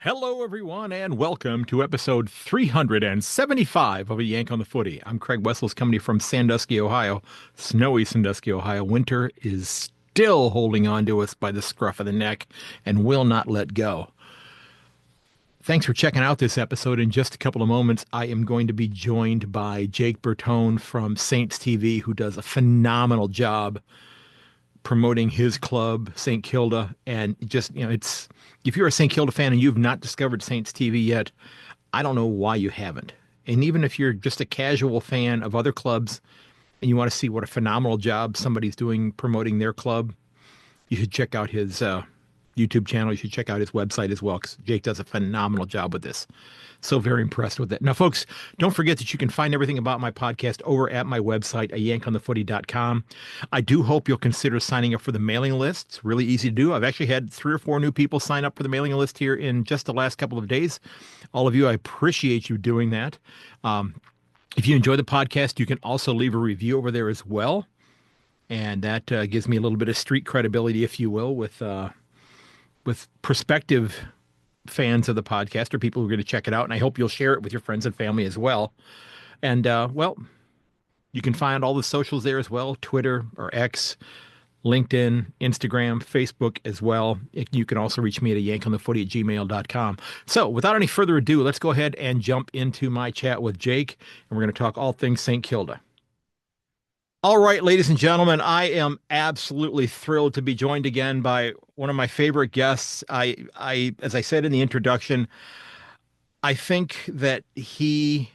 Hello, everyone, and welcome to episode 375 of A Yank on the Footy. I'm Craig Wessels, coming to you from Sandusky, Ohio. Snowy Sandusky, Ohio. Winter is still holding on to us by the scruff of the neck and will not let go. Thanks for checking out this episode. In just a couple of moments, I am going to be joined by Jake Bertone from Saints TV, who does a phenomenal job promoting his club, St. Kilda. And just, it's if you're a St. Kilda fan and you've not discovered Saints TV yet, I don't know why you haven't. And even if you're just a casual fan of other clubs and you want to see what a phenomenal job somebody's doing promoting their club, you should check out his YouTube channel. You should check out his website as well, because Jake does a phenomenal job with this. So very impressed with it. Now, folks, don't forget that you can find everything about my podcast over at my website, ayankonthefooty.com. I do hope you'll consider signing up for the mailing list. It's really easy to do. I've actually had 3 or 4 new people sign up for the mailing list here in just the last couple of days. All of you, I appreciate you doing that. If you enjoy the podcast, you can also leave a review over there as well. And that gives me a little bit of street credibility, if you will, with prospective fans of the podcast or people who are going to check it out. And I hope you'll share it with your friends and family as well. And, well, you can find all the socials there as well: Twitter or X, LinkedIn, Instagram, Facebook as well. You can also reach me at ayankonthefooty@gmail.com. So without any further ado, let's go ahead and jump into my chat with Jake. And we're going to talk all things St. Kilda. All right, ladies and gentlemen, I am absolutely thrilled to be joined again by one of my favorite guests. As I said in the introduction, I think that he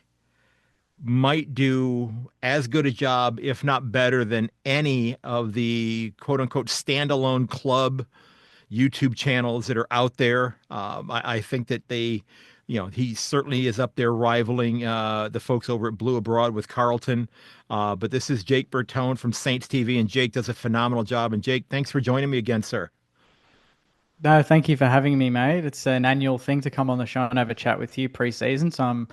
might do as good a job, if not better, than any of the quote unquote standalone club YouTube channels that are out there. I think that he certainly is up there rivaling the folks over at Blue Abroad with Carlton. But this is Jake Bertone from Saints TV, and Jake does a phenomenal job. And Jake, thanks for joining me again, sir. No, thank you for having me, mate. It's an annual thing to come on the show and have a chat with you pre-season. So I'm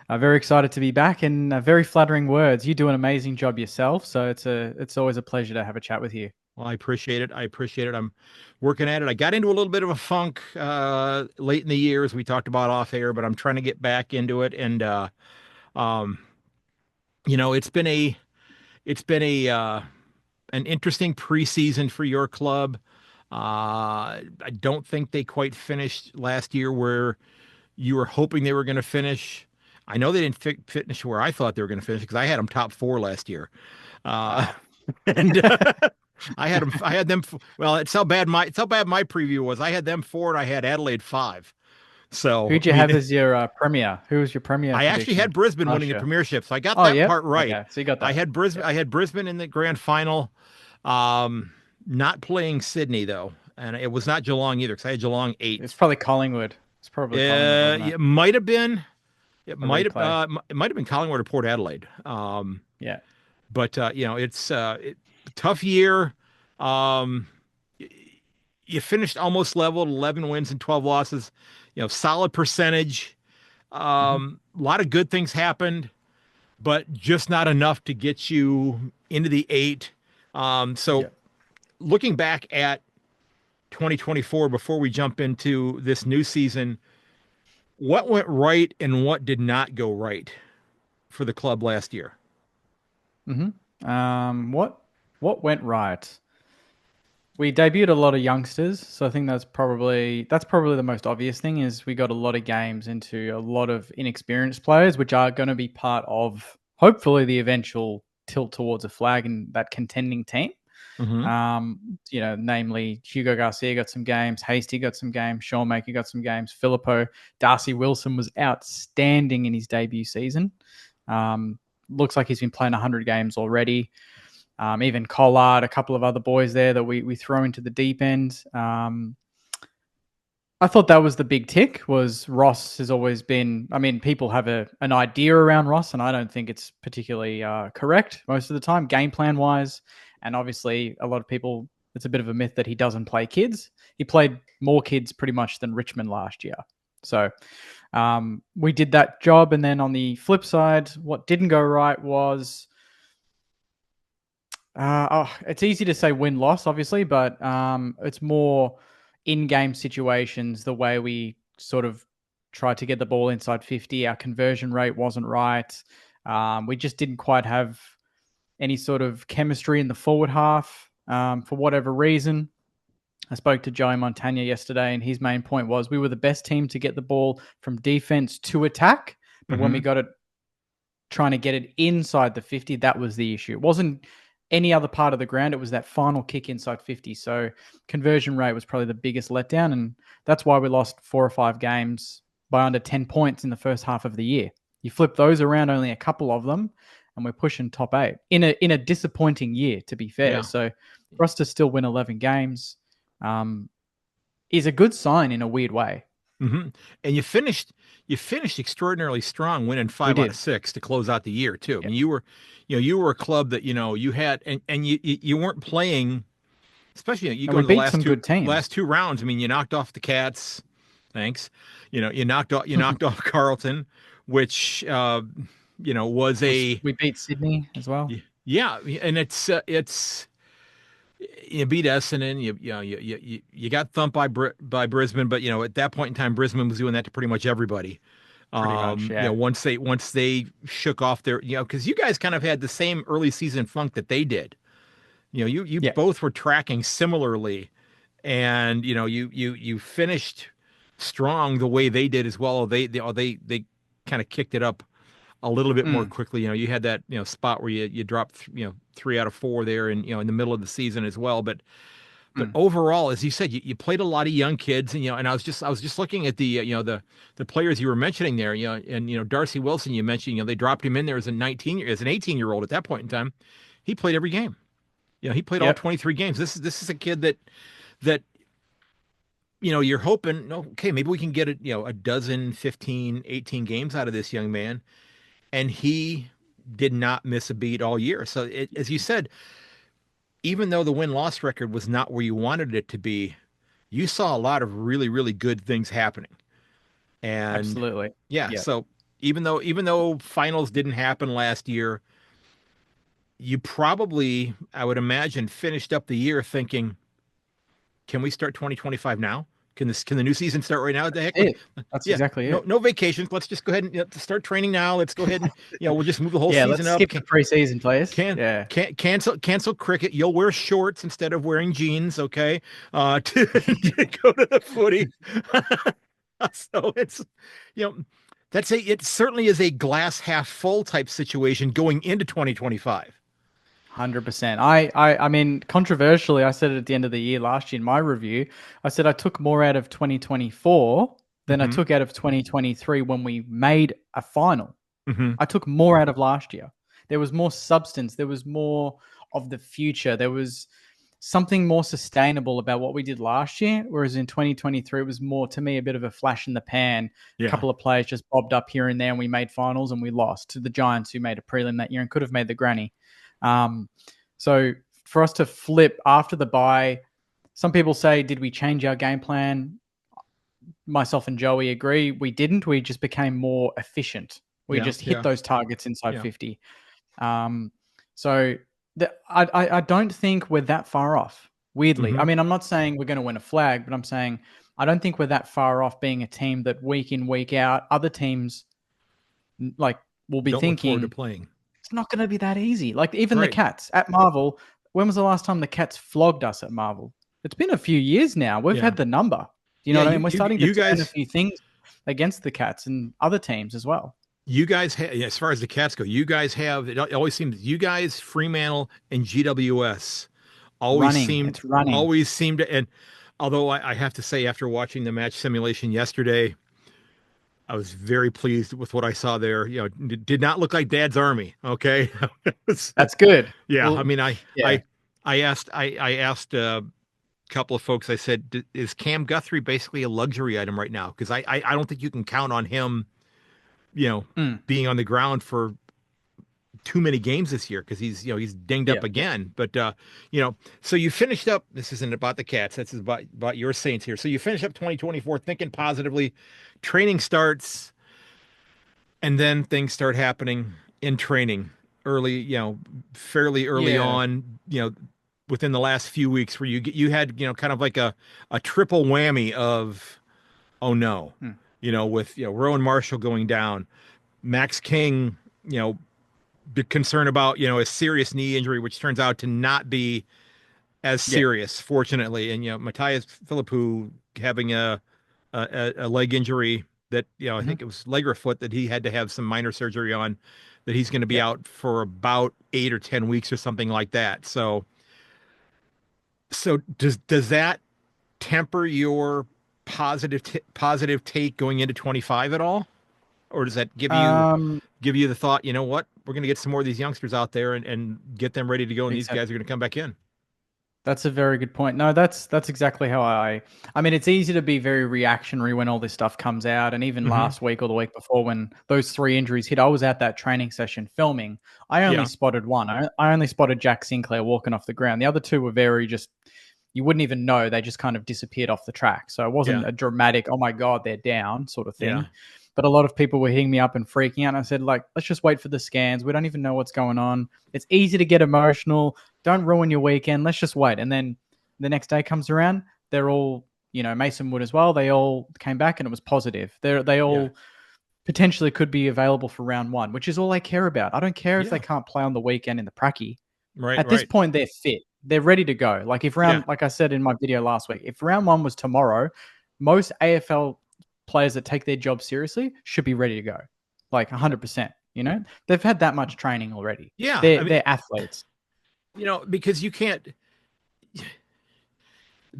very excited to be back, and very flattering words. You do an amazing job yourself. So it's always a pleasure to have a chat with you. Well, I appreciate it. I appreciate it. I'm working at it. I got into a little bit of a funk late in the year, as we talked about off air, but I'm trying to get back into it. And um, it's been a an interesting preseason for your club. I don't think they quite finished last year where you were hoping they were going to finish. I know they didn't finish where I thought they were going to finish, because I had them top 4 last year. Uh, Wow. and I had them. Well, it's how bad my preview was. I had them 4, and I had Adelaide 5. So Who'd I you have mean, as your premier? Who was your premier I actually had prediction Brisbane winning last the year? premiership, so I got Oh, that yep. part right. Okay, so you got I that. had Brisbane. Yep. I had Brisbane in the grand final. Not playing Sydney though, and it was not Geelong either, because I had Geelong It's 8th. probably Collingwood. It's probably Collingwood, wasn't it? It might have been. A replay. It might have been Collingwood or Port Adelaide. Yeah. But it's tough year. Um, you finished almost level, 11 wins and 12 losses. Solid percentage. Hmm. A lot of good things happened, but just not enough to get you into the 8. So Yeah. looking back at 2024, before we jump into this new season, what went right and what did not go right for the club last year? Hmm. What went right? We debuted a lot of youngsters, so I think that's probably the most obvious thing is we got a lot of games into a lot of inexperienced players, which are going to be part of hopefully the eventual tilt towards a flag in that contending team. Hmm. Namely Hugo Garcia got some games, Hasty got some games, Sean Maker got some games, Filippo, Darcy Wilson was outstanding in his debut season. Looks like he's been playing 100 games already. Even Collard, a couple of other boys there that we throw into the deep end. I thought that was the big tick. Was Ross has always been. I mean, people have an idea around Ross, and I don't think it's particularly correct most of the time, game plan wise. And obviously, a lot of people. It's a bit of a myth that he doesn't play kids. He played more kids pretty much than Richmond last year. So we did that job. And then on the flip side, what didn't go right was it's easy to say win loss, obviously, but it's more in game situations, the way we sort of tried to get the ball inside 50. Our conversion rate wasn't right. We just didn't quite have any sort of chemistry in the forward half for whatever reason. I spoke to Joey Montagna yesterday, and his main point was we were the best team to get the ball from defense to attack. But when we got it trying to get it inside the 50, that was the issue. It wasn't any other part of the ground. It was that final kick inside 50. So conversion rate was probably the biggest letdown. And that's why we lost 4 or 5 games by under 10 points in the first half of the year. You flip those around, only a couple of them, and we're pushing top 8 in a disappointing year, to be fair. Yeah. So for us to still win 11 games is a good sign in a weird way. And you finished extraordinarily strong, winning 5 out of 6 to close out the year too. Yep. I mean, you were a club that you had, and you weren't playing, especially you go to the last two rounds. I mean, you knocked off the Cats, thanks. You knocked off Carlton, which was we beat Sydney as well. Yeah, and it's. You beat Essendon. You got thumped by Brisbane, but at that point in time, Brisbane was doing that to pretty much everybody. Pretty much, yeah. Once they shook off their, because you guys kind of had the same early season funk that they did. You both were tracking similarly, and you finished strong the way they did as well. They kind of kicked it up a little bit more quickly. You had that spot where you dropped 3 out of 4 there, and in the middle of the season as well. But overall, as you said, you played a lot of young kids, and and I was just looking at the the players you were mentioning there, and Darcy Wilson, you mentioned, they dropped him in there as an 18-year-old at that point in time. He played every game. He played all 23 games. This is a kid that you're hoping, okay, maybe we can get a dozen, 15, 18 games out of this young man. And he did not miss a beat all year. So as you said, even though the win-loss record was not where you wanted it to be, you saw a lot of really, really good things happening. And absolutely. Yeah. So even though finals didn't happen last year, you probably, I would imagine, finished up the year thinking, can we start 2025 now? Can the new season start right now? The heck, that's exactly it. No vacations. Let's just go ahead and start training now. Let's go ahead and we'll just move the whole season let's up. Skip the preseason, please. Cancel cricket. You'll wear shorts instead of wearing jeans. Okay, to go to the footy. So it's it certainly is a glass half full type situation going into 2025. 100%. I mean, controversially, I said it at the end of the year last year in my review. I said I took more out of 2024 than I took out of 2023 when we made a final. I took more out of last year. There was more substance. There was more of the future. There was something more sustainable about what we did last year, whereas in 2023, it was more, to me, a bit of a flash in the pan. A couple of players just bobbed up here and there, and we made finals, and we lost to the Giants, who made a prelim that year and could have made the granny. So for us to flip after the bye, some people say, did we change our game plan? Myself and Joey agree. We didn't. We just became more efficient. We just hit those targets inside 50. So I don't think we're that far off, weirdly. I mean, I'm not saying we're going to win a flag, but I'm saying I don't think we're that far off being a team that week in, week out, other teams will be thinking, look forward to playing. It's not going to be that easy. Like even the Cats at Marvel. When was the last time the Cats flogged us at Marvel? It's been a few years now. We've had the number. Do you know what I mean? We're starting to turn a few things against the Cats and other teams as well. You guys have, as far as the Cats go, you guys have, it always seems, you guys, Fremantle and GWS always seem to, and although I have to say, after watching the match simulation yesterday, I was very pleased with what I saw there. It did not look like Dad's Army. Okay. That's good. Yeah. Well, I mean, I asked a couple of folks, I said, is Cam Guthrie basically a luxury item right now? Because I don't think you can count on him, being on the ground for too many games this year, because he's dinged up again. But so you finished up. This isn't about the Cats. This is about your Saints here. So you finish up 2024 thinking positively. Training starts, and then things start happening in training early. Fairly early on. Within the last few weeks, where you had kind of like a triple whammy of oh no, Hmm. with Rowan Marshall going down, Max King, be concerned about a serious knee injury, which turns out to not be as Yeah. serious, fortunately, and Matthias Philippou having a leg injury that I Hmm. think it was leg or foot that he had to have some minor surgery on, that he's going to be Yeah. out for about 8 or 10 weeks or something like that. So does that temper your positive take going into 25 at all, or does that Um, give you the thought, what, we're going to get some more of these youngsters out there and get them ready to go, and these except guys are going to come back in? that's a very good point. No, that's exactly how I mean, it's easy to be very reactionary when all this stuff comes out. And even Hmm. last week or the week before, when those three injuries hit, I was at that training session filming. I only Yeah, spotted one. I only spotted Jack Sinclair walking off the ground. The other two were very just, you wouldn't even know. They just kind of disappeared off the track. So it wasn't yeah, a dramatic, oh my God, they're down sort of yeah, thing. But a lot of people were hitting me up and freaking out. And I said, like, let's just wait for the scans. We don't even know what's going on. It's easy to get emotional. Don't ruin your weekend. Let's just wait. And then the next day comes around, they're all, Mason Wood as well. They all came back and it was positive. They yeah, all potentially could be available for round one, which is all I care about. I don't care if they yeah. can't play on the weekend in the pracky. Right, At this right. point, they're fit. They're ready to go. Like Yeah, like I said in my video last week, if round one was tomorrow, most AFL players that take their job seriously should be ready to go. Like yeah, 100%. They've had that much training already. yeah. I mean, They're athletes. because you can't.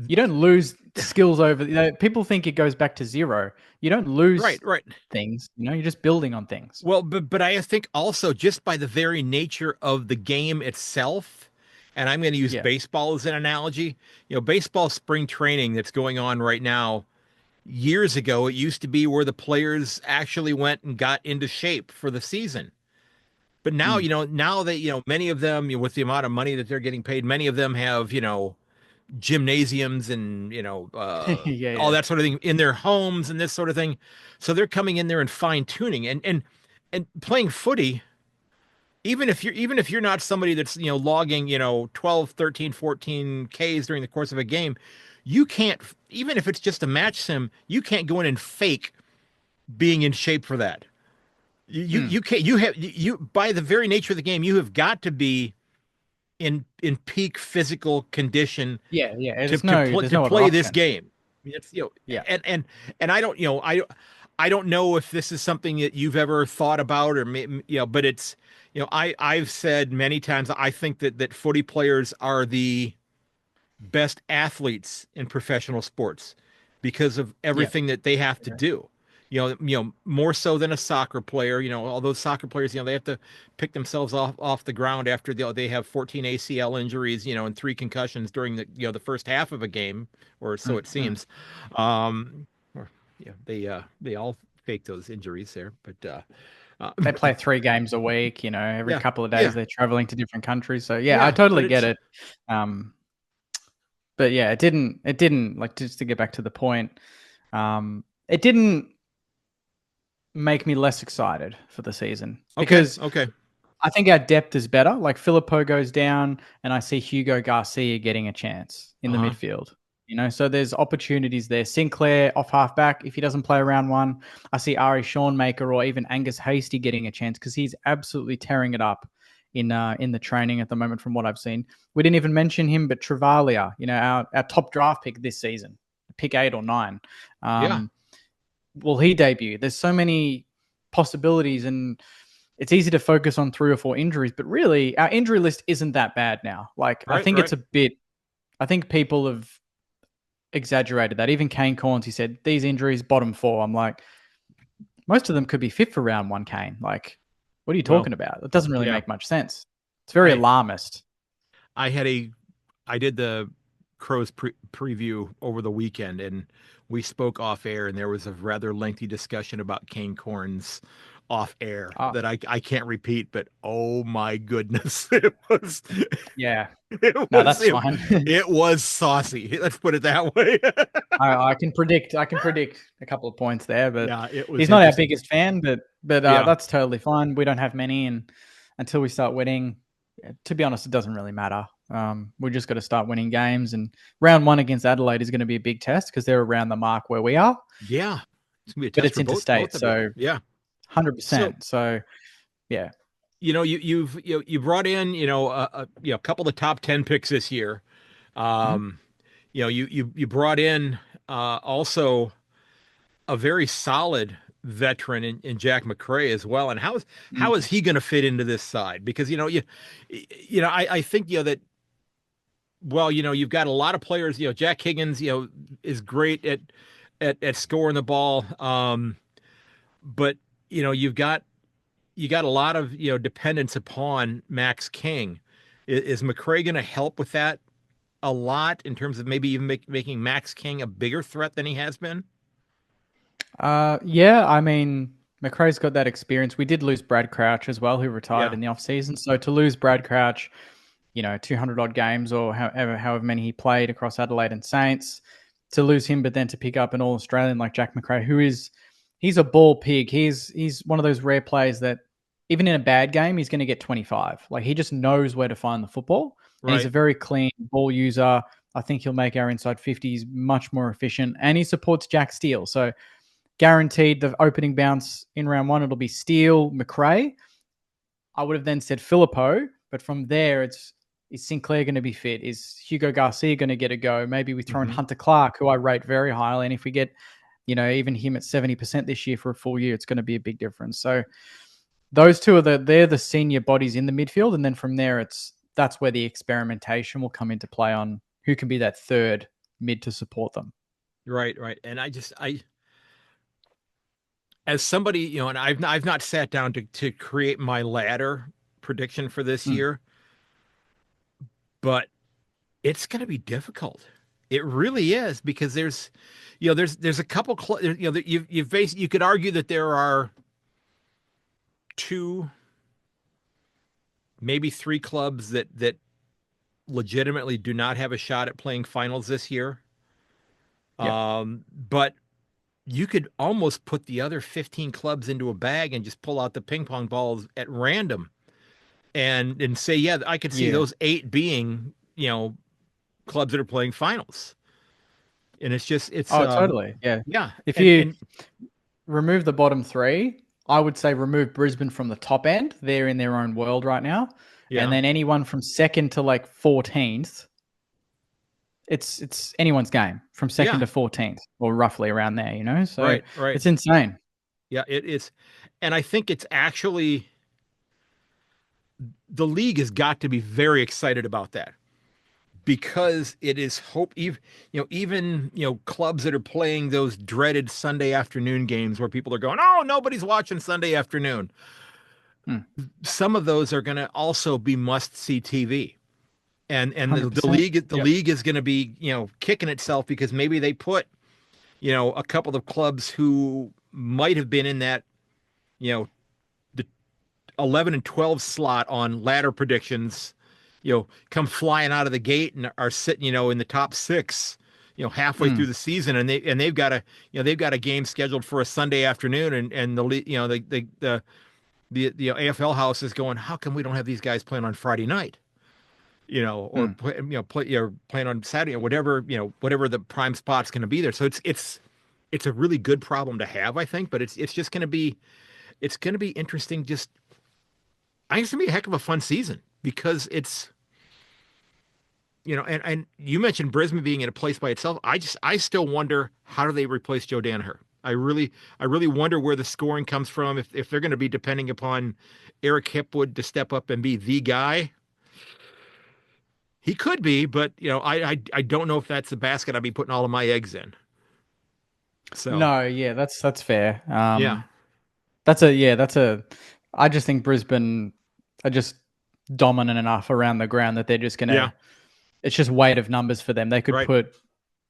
You don't lose skills over. People think it goes back to zero. You don't lose Right, right. things. You're just building on things. Well, but I think also, just by the very nature of the game itself, and I'm going to use Yeah. baseball as an analogy. Baseball spring training that's going on right now. Years ago, it used to be where the players actually went and got into shape for the season. But now, Mm. now that, many of them, with the amount of money that they're getting paid, many of them have, gymnasiums and, Yeah, all yeah, that sort of thing in their homes and this sort of thing. So they're coming in there and fine tuning and playing footy. Even if you're not somebody that's, logging, 12, 13, 14 Ks during the course of a game, you can't, even if it's just a match sim, you can't go in and fake being in shape for that. You mm. can't, by the very nature of the game, you have got to be in peak physical condition Yeah, yeah. to There's to no other play this option. game. It's, Yeah. and I don't, I don't know if this is something that you've ever thought about, or but it's, I've said many times, I think that footy players are the best athletes in professional sports because of Yeah. everything that they have to Okay. do. More so than a soccer player. Although soccer players, they have to pick themselves off the ground after they have 14 ACL injuries, and three concussions during the first half of a game, or so Mm, it mm. seems. Or yeah, they all fake those injuries there, but They play 3 games a week. Every yeah, couple of days yeah, they're traveling to different countries. So yeah, I yeah. But totally get it's it. Um, but yeah, it didn't like, just to get back to the point. It didn't make me less excited for the season okay, because okay, I think our depth is better. Like Filippo goes down, and I see Hugo Garcia getting a chance in the uh-huh, midfield. So there's opportunities there. Sinclair off halfback, if he doesn't play round one, I see Ari Shawnmaker or even Angus Hasty getting a chance because he's absolutely tearing it up in the training at the moment. From what I've seen, we didn't even mention him, but Travalia, our top draft pick this season, pick 8 or 9. yeah, Um, will he debut? There's so many possibilities, and it's easy to focus on 3 or 4 injuries, but really our injury list isn't that bad now. Like, I right, think it's right. a bit, I think people have exaggerated that. Even Kane Corns, he said, these injuries, bottom 4. I'm like, most of them could be fit for round one, Kane. Like, what are you Well, talking about? It doesn't really yeah. make much sense. It's very I alarmist. I had a I did the Crows preview over the weekend, and we spoke off air, and there was a rather lengthy discussion about Kane Corns off air Oh, that I can't repeat, but oh my goodness, it was yeah. it No, was that's it, fine. it was saucy. Let's put it that way. I can predict. I can predict a couple of points there, but Yeah, it was he's not our interesting. biggest fan. But Yeah, that's totally fine. We don't have many, and until we start winning, to be honest, it doesn't really matter. We just got to start winning games, and round one against Adelaide is going to be a big test because they're around the mark where we are, Yeah, it's gonna be a but test it's for both interstate, of you. so Yeah. So 100%. So yeah. you brought in a couple of top 10 picks this year. Mhm. You brought in also a very solid veteran in Jack McRae as well. And how is he going to fit into this side? Because I think that you've got a lot of players. Jack Higgins is great at scoring the ball. But you got a lot of dependence upon Max King. Is McRae going to help with that a lot in terms of maybe even making Max King a bigger threat than he has been? Yeah, I mean, McRae's got that experience. We did lose Brad Crouch as well, who retired Yeah. in the offseason. So to lose Brad Crouch, 200 odd games or however many he played across Adelaide and Saints, to lose him, but then to pick up an All Australian like Jack McRae, he's a ball pig. He's one of those rare players that even in a bad game, he's going to get 25. Like he just knows where to find the football, and he's a Right. very clean ball user. I think he'll make our inside 50s much more efficient, and he supports Jack Steele. So guaranteed the opening bounce in round one, it'll be Steele, McRae. I would have then said Filippo, but from there, is Sinclair going to be fit? Is Hugo Garcia going to get a go? Maybe we throw in Hmm. Hunter Clark, who I rate very highly. And if we get, even him at 70% this year for a full year, it's going to be a big difference. So those two they're the senior bodies in the midfield. And then from there, that's where the experimentation will come into play on who can be that third mid to support them. Right. Right. And as somebody, and I've not sat down to create my ladder prediction for this Mm. year, but it's going to be difficult. It really is because there's a couple, you could argue that there are two, maybe three clubs that legitimately do not have a shot at playing finals this year. Yep. But you could almost put the other 15 clubs into a bag and just pull out the ping pong balls at random and say, yeah, I could see Yeah. those eight being, clubs that are playing finals. And it's Oh, totally. Yeah. yeah. If And you and remove the bottom three, I would say remove Brisbane from the top end. They're in their own world right now. And yeah. then anyone from second to like 14th, it's anyone's game from second Yeah. to 14th or roughly around there. So Right, right. it's insane. Yeah, it is. And I think it's actually the league has got to be very excited about that because it is hope even clubs that are playing those dreaded Sunday afternoon games where people are going, oh, nobody's watching Sunday afternoon. Hmm. Some of those are going to also be must see TV. And the 100%. Yep. league is going to be kicking itself because maybe they put a couple of clubs who might have been in that the 11 and 12 slot on ladder predictions, come flying out of the gate and are sitting, in the top six, halfway through Hmm. the season, and they've got a game scheduled for a Sunday afternoon, and the AFL house is going, how come we don't have these guys playing on Friday night? Or Hmm. playing on Saturday or whatever, whatever the prime spot's going to be there. So it's a really good problem to have, I think, but it's just going to be interesting. I think it's gonna be a heck of a fun season because and you mentioned Brisbane being in a place by itself. I still wonder how do they replace Joe Danaher. I really wonder where the scoring comes from if they're going to be depending upon Eric Hipwood to step up and be the guy. He could be, but I don't know if that's the basket I'd be putting all of my eggs in. So No, yeah, that's fair. yeah, That's a. I just think Brisbane are just dominant enough around the ground that they're just yeah, gonna. It's just weight of numbers for them. They could right. put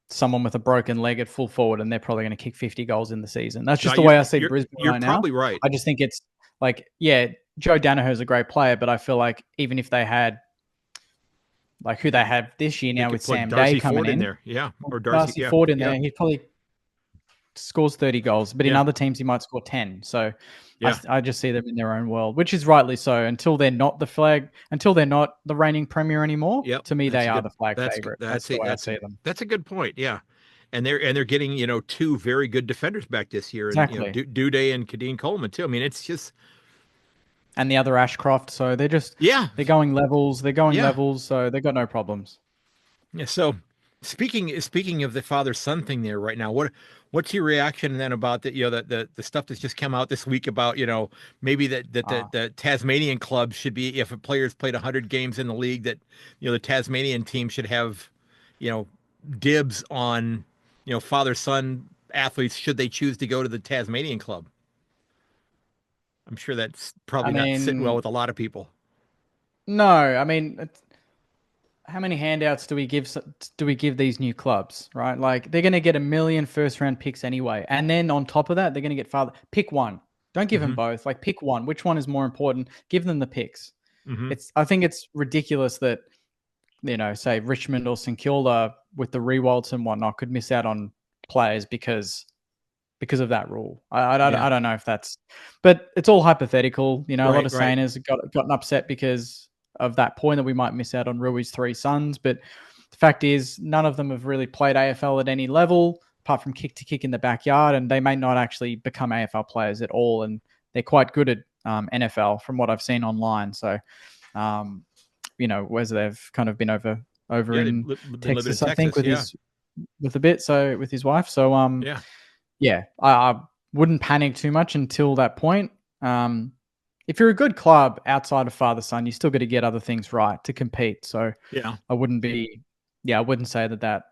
someone with a broken leg at full forward, and they're probably going to kick 50 goals in the season. That's No, just the way I see Brisbane you're right now. probably right. I just think it's like, yeah, Joe Danaher is a great player, but I feel like even if they had like who they have this year They now with could put Sam Day Darcy coming Ford in in, there, yeah, or Darcy, Darcy yeah, Ford in yeah. there, he'd probably scores 30 goals, but in Yeah. other teams he might score 10. So Yeah. I just see them in their own world, which is rightly so. Until they're not the reigning premier anymore, Yep. to me they That's a are good the flag that's favorite. that's That's the a way I that's a see them. that's a good point. Yeah. And they're getting, two very good defenders back this year, and Exactly. Duday and Kadeen Coleman too. I mean, it's just And the other Ashcroft, so yeah. they're going levels. They're going Yeah. levels, so they've got no problems. Yeah. So speaking of the father son thing there right now, what's your reaction then about the stuff that's just come out this week about maybe that Uh, the Tasmanian club should be, if a player's played 100 games in the league, that the Tasmanian team should have you know dibs on father son athletes should they choose to go to the Tasmanian club. I'm sure that's I probably not sitting well mean, with a lot of people. no, I mean, how many handouts do we give these new clubs, right? Like they're going to get a million first round picks anyway, and then on top of that, they're going to get father. Pick one. Don't give them Hmm. both. Like pick one. Which one is more important? Give them the picks. Hmm. I think it's ridiculous that say Richmond or St Kilda with the rewalds and whatnot could miss out on players because of that rule. Yeah. I don't know if that's, but it's all hypothetical. A lot Right. of Right. Sainers gotten upset because of that point that we might miss out on Rui's three sons. But the fact is, none of them have really played AFL at any level apart from kick to kick in the backyard, and they may not actually become AFL players at all. And they're quite good at NFL from what I've seen online. So, um, whereas they've kind of been over Yeah. They've in been living in Texas, I think, Texas. Yeah. with his wife. So, Yeah. yeah, I wouldn't panic too much until that point. If you're a good club outside of father son, you still got to get other things right to compete. So Yeah. I wouldn't be, yeah, I wouldn't say that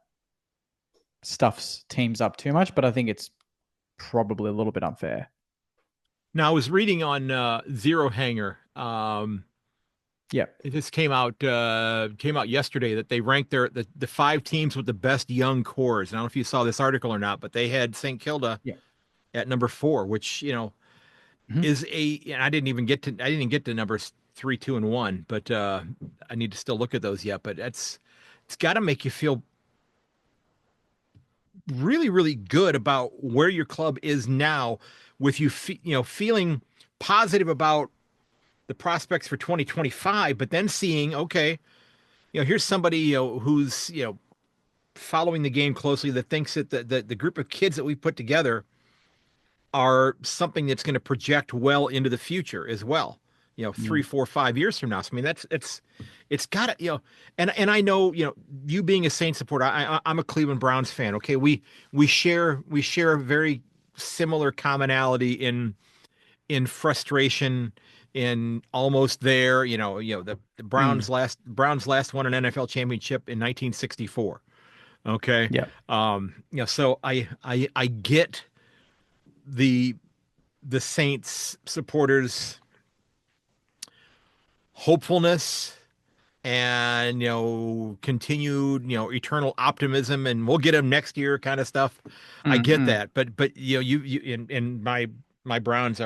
stuffs teams up too much, but I think it's probably a little bit unfair. Now I was reading on Zero Hanger. Yeah, It just came out yesterday that they ranked the five teams with the best young cores. I don't know if you saw this article or not, but they had St. Kilda yeah, at number 4, which hmm is and I didn't get to numbers 3, 2, and 1, but I need to still look at those yet. But it's got to make you feel really, really good about where your club is now, with feeling positive about the prospects for 2025, but then seeing, okay, here's somebody, who's, following the game closely, that thinks that the group of kids that we put together are something that's going to project well into the future as well. 3, 4, 5 years from now. So, I mean, it's got to, and I know, you being a Saints supporter, I'm a Cleveland Browns fan. Okay. We share a very similar commonality in frustration, in almost there. The mm, Browns last won an NFL championship in 1964. Okay. yeah. So I get the Saints supporters hopefulness, and continued eternal optimism, and we'll get them next year kind of stuff. I get Mm-hmm. that, but you and my Browns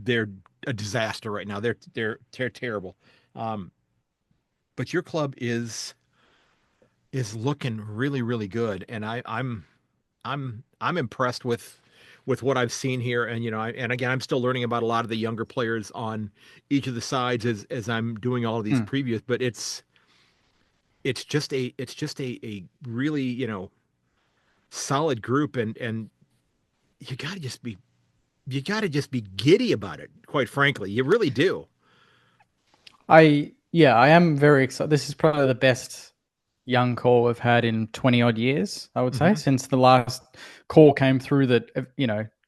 they're a disaster right now. They're terrible. Um, but your club is looking really, really good, and I'm impressed with what I've seen here. And and again, I'm still learning about a lot of the younger players on each of the sides as I'm doing all of these Mm. previews. But it's just a really solid group, and you got to just be giddy about it. Quite frankly, you really do. I am very excited. This is probably the best young core we've had in 20 odd years, I would say, Hmm. since the last core came through that,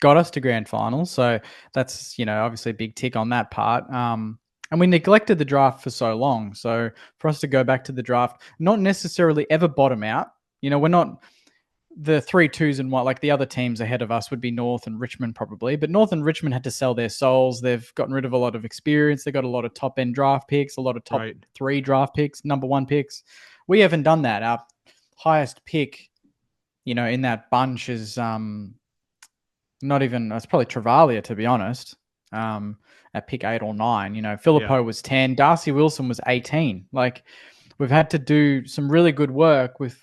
got us to grand finals. So that's, obviously a big tick on that part. And we neglected the draft for so long. So for us to go back to the draft, not necessarily ever bottom out, we're not the 3-2s and what, like the other teams ahead of us would be North and Richmond probably, but North and Richmond had to sell their souls. They've gotten rid of a lot of experience. They got a lot of top end draft picks, a lot of top Right. 3 draft picks, number 1 picks. We haven't done that. Our highest pick, in that bunch is not even, it's probably Travalia, to be honest. At pick 8 or 9, Yeah. Philippo was 10, Darcy Wilson was 18. Like we've had to do some really good work with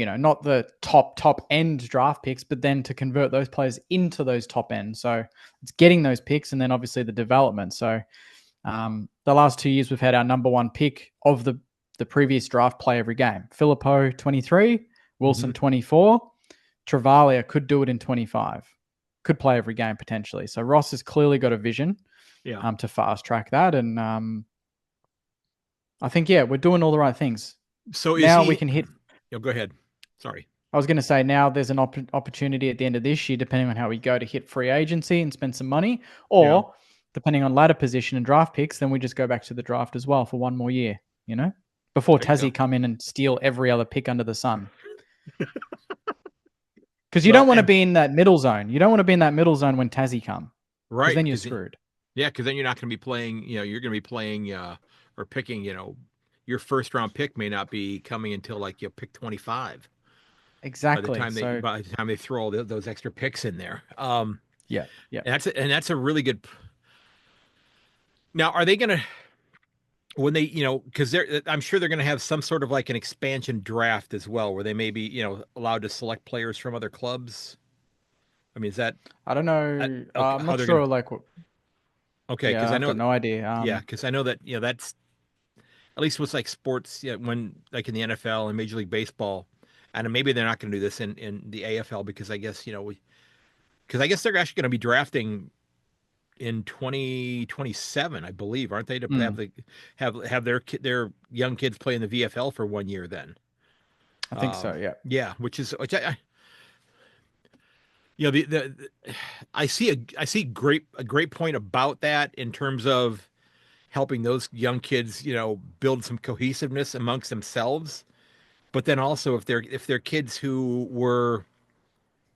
not the top end draft picks, but then to convert those players into those top end. So it's getting those picks and then obviously the development. So the last 2 years we've had our number one pick of the previous draft play every game. Filippo 23, Wilson 24, Travalia could do it in 25, could play every game potentially. So Ross has clearly got a vision to fast track that. And I think, we're doing all the right things. So now we can hit. Go ahead. Sorry. I was going to say now there's an opportunity at the end of this year, depending on how we go, to hit free agency and spend some money, or depending on ladder position and draft picks, then we just go back to the draft as well for one more year, before Tassie come in and steal every other pick under the sun. Because you don't want to be in that middle zone. You don't want to be in that middle zone when Tassie come. Right. Because then you're screwed. Because then you're not going to be playing, you're going to be playing or picking, your first round pick may not be coming until like pick 25. Exactly. By the time they throw all those extra picks in there. Yeah. And that's a really good. Now, are they going to, when they, because I'm sure they're going to have some sort of like an expansion draft as well, where they may be, allowed to select players from other clubs. I mean, is that? I don't know. I'm not sure. Okay, because I know I've got no idea. Because I know that that's at least with like sports, when like in the NFL and Major League Baseball, and maybe they're not going to do this in the AFL because I guess because I guess they're actually going to be drafting in 2027, I believe, aren't they? To have their young kids play in the VFL for 1 year. Then I think so. Yeah, which I I see a great point about that in terms of helping those young kids, build some cohesiveness amongst themselves. But then also if they're kids who were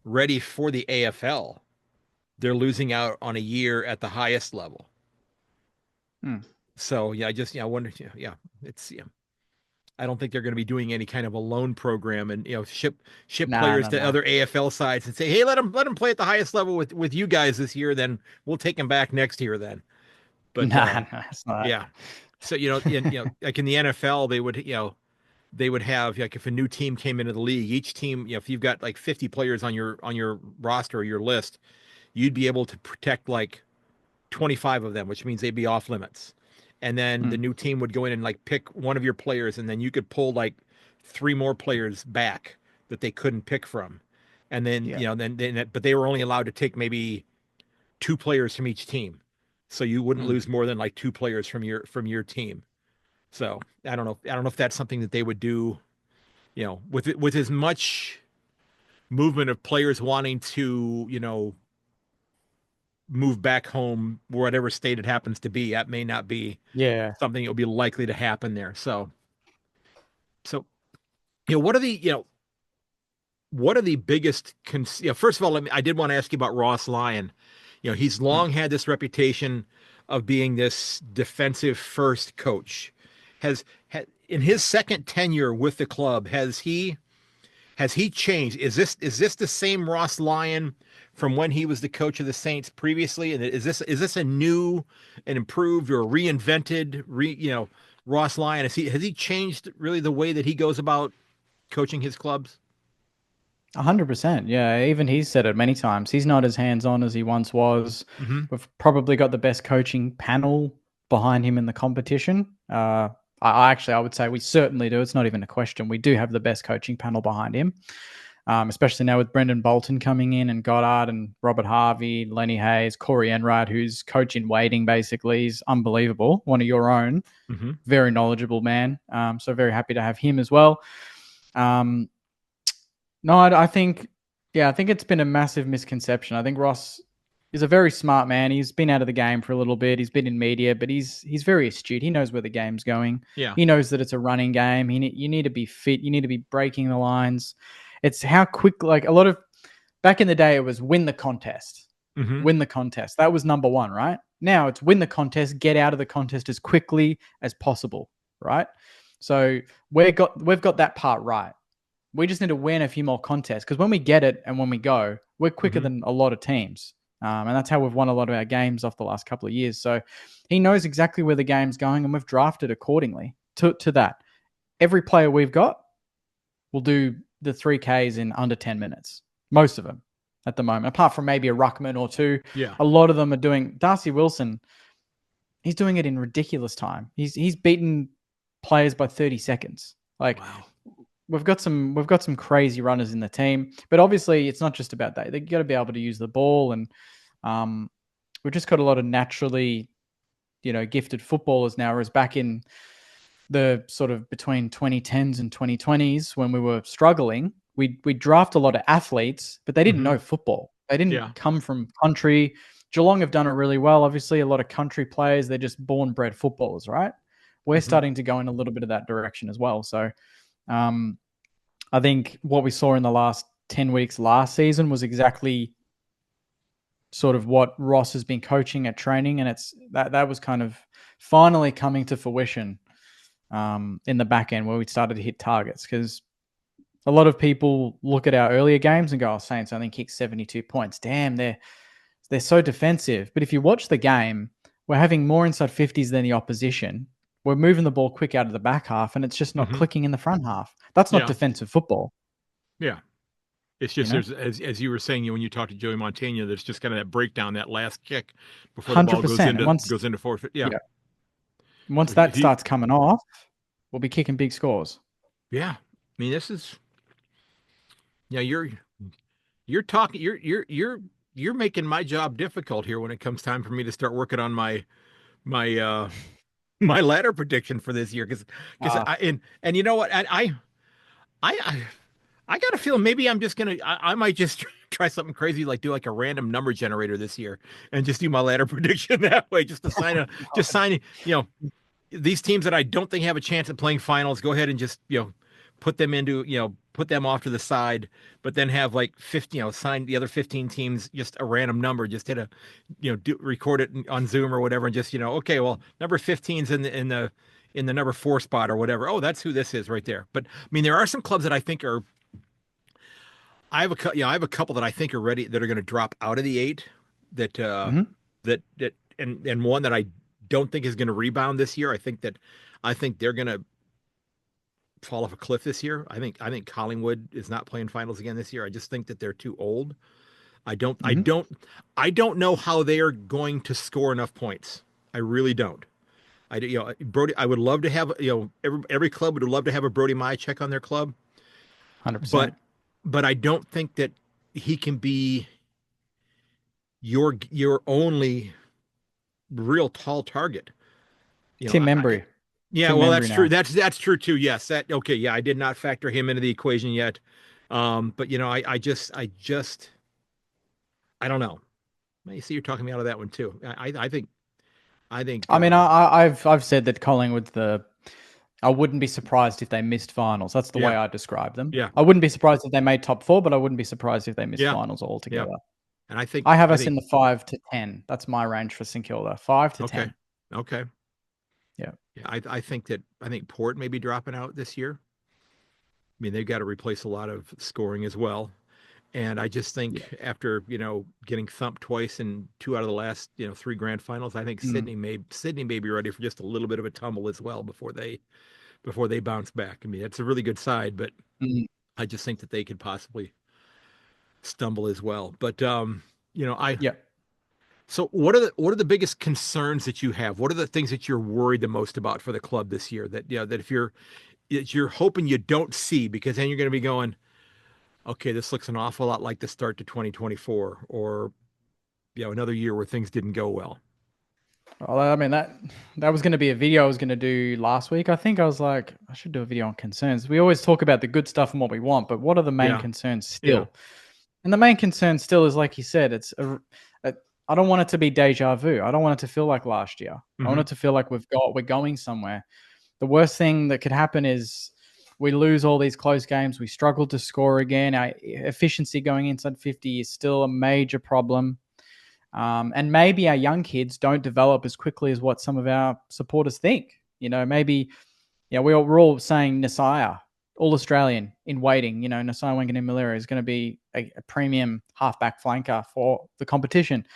ready for the AFL, they're losing out on a year at the highest level. So I wonder. It's I don't think they're going to be doing any kind of a loan program and ship players to other AFL sides and say, hey, let them play at the highest level with you guys this year. Then we'll take them back next year. Then, but it's not. Yeah. So like in the NFL, they would have, like, if a new team came into the league, each team, if you've got like 50 players on your roster or your list, you'd be able to protect like 25 of them, which means they'd be off limits. And then the new team would go in and like pick one of your players, and then you could pull like 3 more players back that they couldn't pick from. And then, but they were only allowed to take maybe 2 players from each team. So you wouldn't lose more than like 2 players from your team. So I don't know if that's something that they would do, with as much movement of players wanting to, move back home, whatever state it happens to be. That may not be something that will be likely to happen there. So what are the biggest first of all, I did want to ask you about Ross Lyon. He's long had this reputation of being this defensive first coach. In his second tenure with the club, has he changed? Is this the same Ross Lyon from when he was the coach of the Saints previously? And is this a new and improved or reinvented Ross Lyon? Has he changed really the way that he goes about coaching his clubs? 100%. Yeah, even he's said it many times. He's not as hands-on as he once was. We've probably got the best coaching panel behind him in the competition. I would say we certainly do. It's not even a question. We do have the best coaching panel behind him, especially now with Brendan Bolton coming in and Goddard and Robert Harvey, Lenny Hayes, Corey Enright, who's coach in waiting, basically. He's unbelievable. One of your own. Very knowledgeable man. So very happy to have him as well. No, I think it's been a massive misconception. I think Ross is a very smart man. He's been out of the game for a little bit. He's been in media, but he's very astute. He knows where the game's going. Yeah. He knows that it's a running game. You need to be fit. You need to be breaking the lines. It's how quick, like a lot of back in the day, it was win the contest. Win the contest. That was number one, right? Now it's win the contest, get out of the contest as quickly as possible, right? So we've got that part right. We just need to win a few more contests because when we get it and when we go, we're quicker than a lot of teams. And that's how we've won a lot of our games off the last couple of years. So he knows exactly where the game's going, and we've drafted accordingly to that. Every player we've got will do the 3Ks in under 10 minutes. Most of them at the moment, apart from maybe a ruckman or two. Yeah. A lot of them are doing. Darcy Wilson, he's doing it in ridiculous time. He's beaten players by 30 seconds. Like, Wow. we've got some crazy runners in the team, but obviously it's not just about that. They got to be able to use the ball, and we've just got a lot of naturally, gifted footballers now. Whereas back in the sort of between 2010s and 2020s, when we were struggling, we draft a lot of athletes, but they didn't know football. They didn't come from country. Geelong have done it really well. Obviously, a lot of country players, they're just born-bred footballers, right? We're starting to go in a little bit of that direction as well. So I think what we saw in the last 10 weeks last season was exactly sort of what Ross has been coaching at training, and it's that was kind of finally coming to fruition in the back end where we started to hit targets, because a lot of people look at our earlier games and go, "Oh, Saints only kicked 72 points. Damn, they're so defensive." But if you watch the game, we're having more inside 50s than the opposition. We're moving the ball quick out of the back half, and it's just not clicking in the front half. That's not defensive football. Yeah. It's just there's, as you were saying, when you talk to Joey Montaigne, there's just kind of that breakdown, that last kick before the ball 100%. goes into forfeit. Yeah. Once that starts coming off, we'll be kicking big scores. Yeah. I mean, this is, you're talking, you're making my job difficult here when it comes time for me to start working on my my ladder prediction for this year, because and you know what, I got a feeling maybe I'm just gonna I might just try something crazy, like do like a random number generator this year and just do my ladder prediction that way, just to sign these teams that I don't think have a chance at playing finals. Go ahead and just put them into put them off to the side, but then have like 50 sign the other 15 teams just a random number, just hit a record it on Zoom or whatever, and just okay, well, number 15's in the number 4 spot or whatever. Oh, that's who this is right there. But I mean, there are some clubs that I think are. I have a couple that I think are ready, that are going to drop out of the 8. That and one that I don't think is going to rebound this year. I think they're going to fall off a cliff this year. I think Collingwood is not playing finals again this year. I just think that they're too old. I don't know how they are going to score enough points. I really don't. Brody, I would love to have, every club would love to have a Brody Mychek on their club. 100%. But I don't think that he can be your only real tall target. Tim Embry. Well, that's true. That's true too. Yes. Okay. Yeah. I did not factor him into the equation yet. But I don't know. You see, you're talking me out of that one too. I think. I mean, I've said that Collingwood's I wouldn't be surprised if they missed finals. That's the way I describe them. Yeah. I wouldn't be surprised if they made top 4, but I wouldn't be surprised if they missed finals altogether. Yeah. And I think I have us in the 5 to 10. That's my range for St Kilda. 5 to 10. Okay. Yeah. I think Port may be dropping out this year. I mean, they've got to replace a lot of scoring as well. And I just think after, getting thumped twice in 2 out of the last, 3 grand finals, I think Sydney may be ready for just a little bit of a tumble as well before they bounce back. I mean, it's a really good side, but I just think that they could possibly stumble as well. But So what are the biggest concerns that you have? What are the things that you're worried the most about for the club this year, that that if you're hoping you don't see, because then you're going to be going, okay, this looks an awful lot like the start to 2024, or another year where things didn't go well. Well, I mean, that was going to be a video I was going to do last week. I think I was like, I should do a video on concerns. We always talk about the good stuff and what we want, but what are the main concerns still? Yeah. And the main concern still is, like you said, it's I don't want it to be deja vu. I don't want it to feel like last year. I want it to feel like we're going somewhere. The worst thing that could happen is we lose all these close games. We struggle to score again. Our efficiency going inside 50 is still a major problem. And maybe our young kids don't develop as quickly as what some of our supporters think. Maybe, we're all saying Nasaya, all Australian in waiting. Nasaya Wanganeen-Malira is going to be a premium halfback flanker for the competition.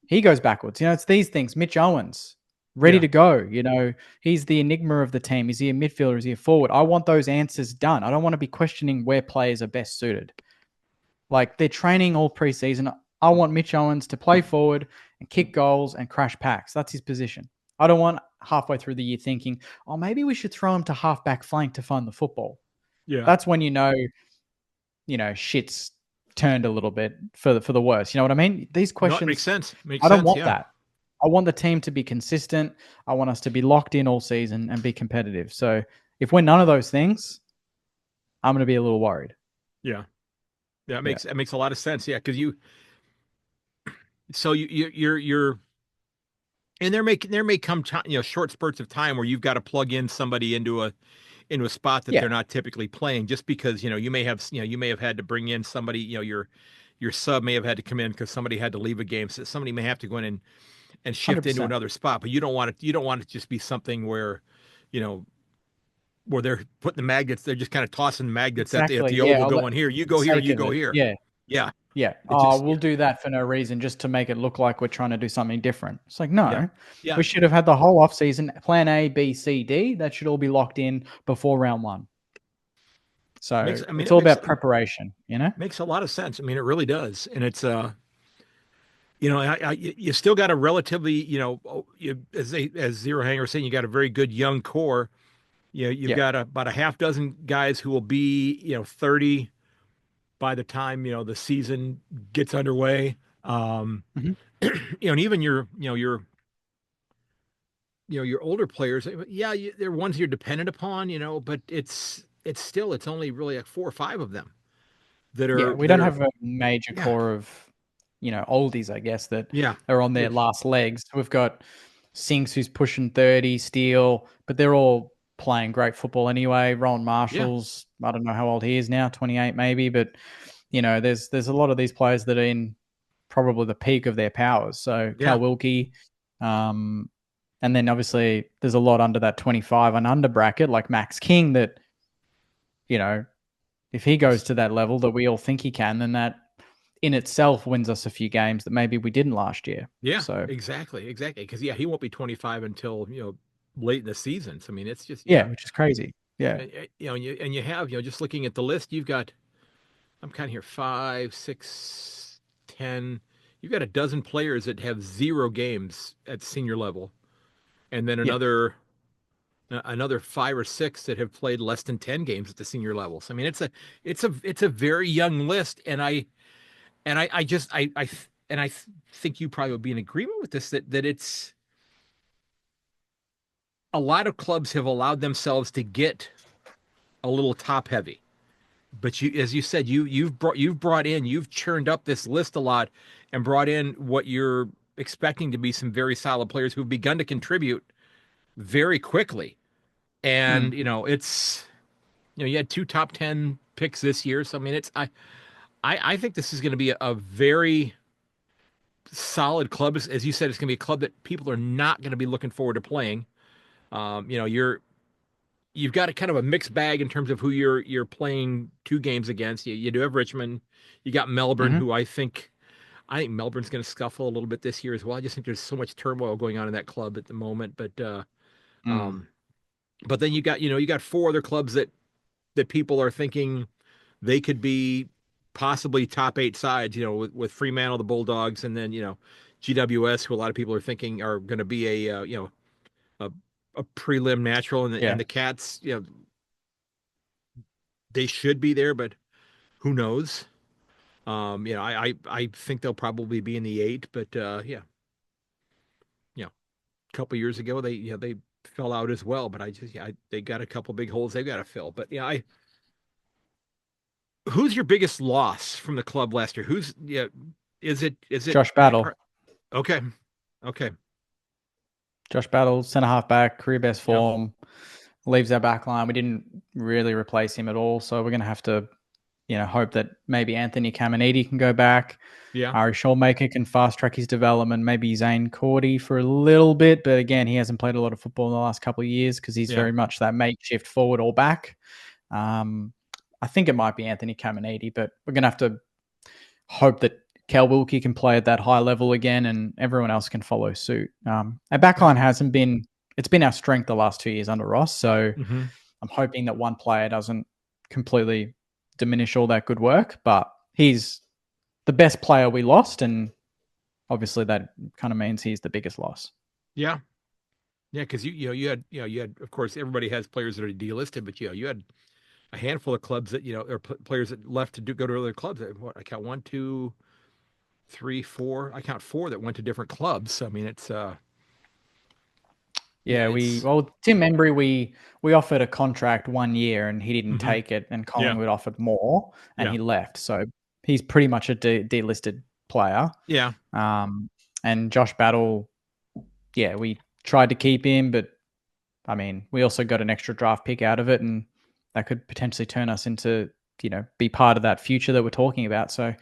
He goes backwards. It's these things. Mitch Owens, ready to go. He's the enigma of the team. Is he a midfielder? Is he a forward? I want those answers done. I don't want to be questioning where players are best suited. Like, they're training all preseason. I want Mitch Owens to play forward and kick goals and crash packs. That's his position. I don't want halfway through the year thinking, oh, maybe we should throw him to halfback flank to fund the football. Yeah. That's when shit's turned a little bit for the worse. You know what I mean? These questions, no, it makes sense. I don't want that. I want the team to be consistent. I want us to be locked in all season and be competitive. So if we're none of those things, I'm going to be a little worried. Yeah. It makes a lot of sense. Yeah, because you're and there may come short spurts of time where you've got to plug in somebody into a spot that they're not typically playing, just because you may have had to bring in somebody, your sub may have had to come in because somebody had to leave a game, so somebody may have to go in and shift 100%. into another spot. But you don't want it to just be something where where they're putting the magnets, they're just kind of tossing the magnets at the oval, going, here you go, here you go, here. Yeah. We'll do that for no reason, just to make it look like we're trying to do something different. It's like, no, we should have had the whole off season plan A, B, C, D. That should all be locked in before round one. So it's all about preparation, Makes a lot of sense. I mean, it really does. And it's, you still got a relatively, as Zero Hanger was saying, you got a very good young core. You've got about a half dozen guys who will be, 30 by the time, the season gets underway. And even your older players, they're ones you're dependent upon, but it's only really like 4 or 5 of them that are. We don't have a major core of, oldies, I guess, that are on their last legs. We've got Sinks, who's pushing 30, Steele, but they're all playing great football anyway. Rowan Marshall's, I don't know how old he is now, 28 maybe, but there's a lot of these players that are in probably the peak of their powers. So Cal Wilkie, and then obviously there's a lot under that 25 and under bracket, like Max King, that if he goes to that level that we all think he can, then that in itself wins us a few games that maybe we didn't last year. Yeah, so exactly. Because he won't be 25 until late in the season. So I mean, it's just which is crazy. Yeah, and you have just looking at the list, you've got, I'm kind of here, 5, 6, 10. You've got a dozen players that have 0 games at senior level, and then another 5 or 6 that have played less than 10 games at the senior level. So I mean, it's a very young list, and I think you probably would be in agreement with this, that it's a lot of clubs have allowed themselves to get a little top heavy. But as you said, you've churned up this list a lot and brought in what you're expecting to be some very solid players who've begun to contribute very quickly. And it's you had 2 top 10 picks this year, so I mean, I think this is going to be a very solid club. As you said, it's going to be a club that people are not going to be looking forward to playing. You've got a kind of a mixed bag in terms of who you're playing 2 games against. You do have Richmond, you got Melbourne, who I think Melbourne's going to scuffle a little bit this year as well. I just think there's so much turmoil going on in that club at the moment. But then you got 4 other clubs that people are thinking they could be possibly top 8 sides. With Fremantle, the Bulldogs, and then GWS, who a lot of people are thinking are going to be a prelim natural, and the Cats, they should be there, but who knows? I think they'll probably be in the 8, but a couple years ago they fell out as well. But they got a couple big holes they've got to fill. But who's your biggest loss from the club last year? Is it Josh Battle? Okay. Josh Battle, centre half back, career best form, leaves our back line. We didn't really replace him at all, so we're going to have to, hope that maybe Anthony Caminiti can go back. Yeah, Ari Shawmaker can fast track his development. Maybe Zane Cordy for a little bit, but again, he hasn't played a lot of football in the last couple of years because he's very much that makeshift forward or back. I think it might be Anthony Caminiti, but we're going to have to hope that Kel Wilkie can play at that high level again, and everyone else can follow suit. Our backline hasn't been, it's been our strength the last 2 years under Ross. So I'm hoping that one player doesn't completely diminish all that good work, but he's the best player we lost. And obviously that kind of means he's the biggest loss. Yeah. Yeah. Cause you had, of course, everybody has players that are delisted, but you had a handful of clubs that, or players that left to go to other clubs. What I count 1, 2, 3, 4. I count 4 that went to different clubs. I mean, it's Tim Embry, we offered a contract 1 year and he didn't take it, and Collingwood offered more and he left. So he's pretty much a delisted player. Yeah. And Josh Battle, we tried to keep him, but I mean, we also got an extra draft pick out of it, and that could potentially turn us into, be part of that future that we're talking about. So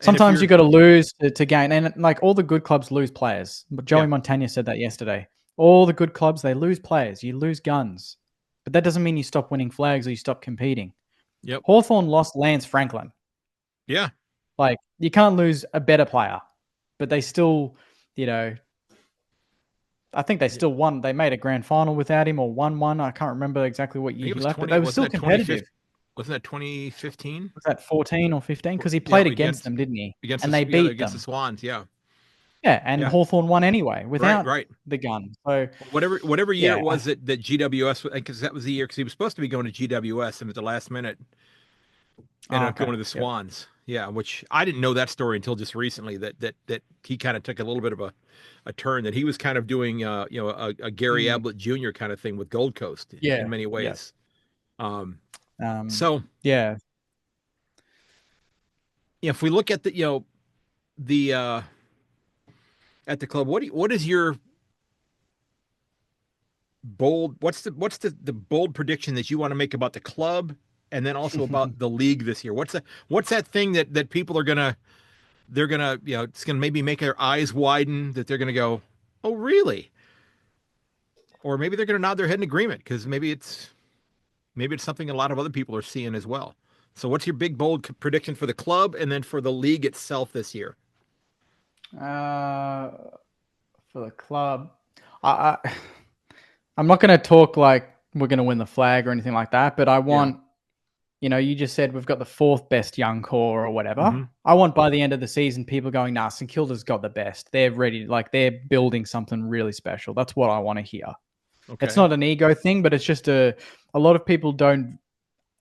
sometimes you got to lose to gain, and like all the good clubs lose players. But Joey Montagna said that yesterday. All the good clubs, they lose players. You lose guns, but that doesn't mean you stop winning flags or you stop competing. Yep. Hawthorn lost Lance Franklin. Yeah. Like, you can't lose a better player, but they still, I think they still won. They made a grand final without him, or won one. I can't remember exactly what year he left, but they were still competitive. Wasn't that 2015? Was that 14 or 15? Because he played against them, didn't he? And they beat them. The Swans, yeah. Yeah, and Hawthorn won anyway without the gun. So whatever year it was that GWS, because that was the year, because he was supposed to be going to GWS, and at the last minute ended up going to the Swans. Yeah, which I didn't know that story until just recently. That he kind of took a little bit of a turn, that he was kind of doing a Gary Ablett Jr. kind of thing with Gold Coast in many ways. If we look at the at the club, what is your bold, what's the bold prediction that you want to make about the club, and then also about the league this year? What's that thing that people are gonna, it's gonna maybe make their eyes widen, that they're gonna go, oh really? Or maybe they're gonna nod their head in agreement, because maybe it's something a lot of other people are seeing as well. So what's your big bold prediction for the club, and then for the league itself this year? For the club, I'm not going to talk like we're going to win the flag or anything like that, but I want, you just said we've got the 4th best young core or whatever. I want by the end of the season, people going, nah, St Kilda's got the best. They're ready. Like, they're building something really special. That's what I want to hear. Okay. It's not an ego thing, but it's just a lot of people don't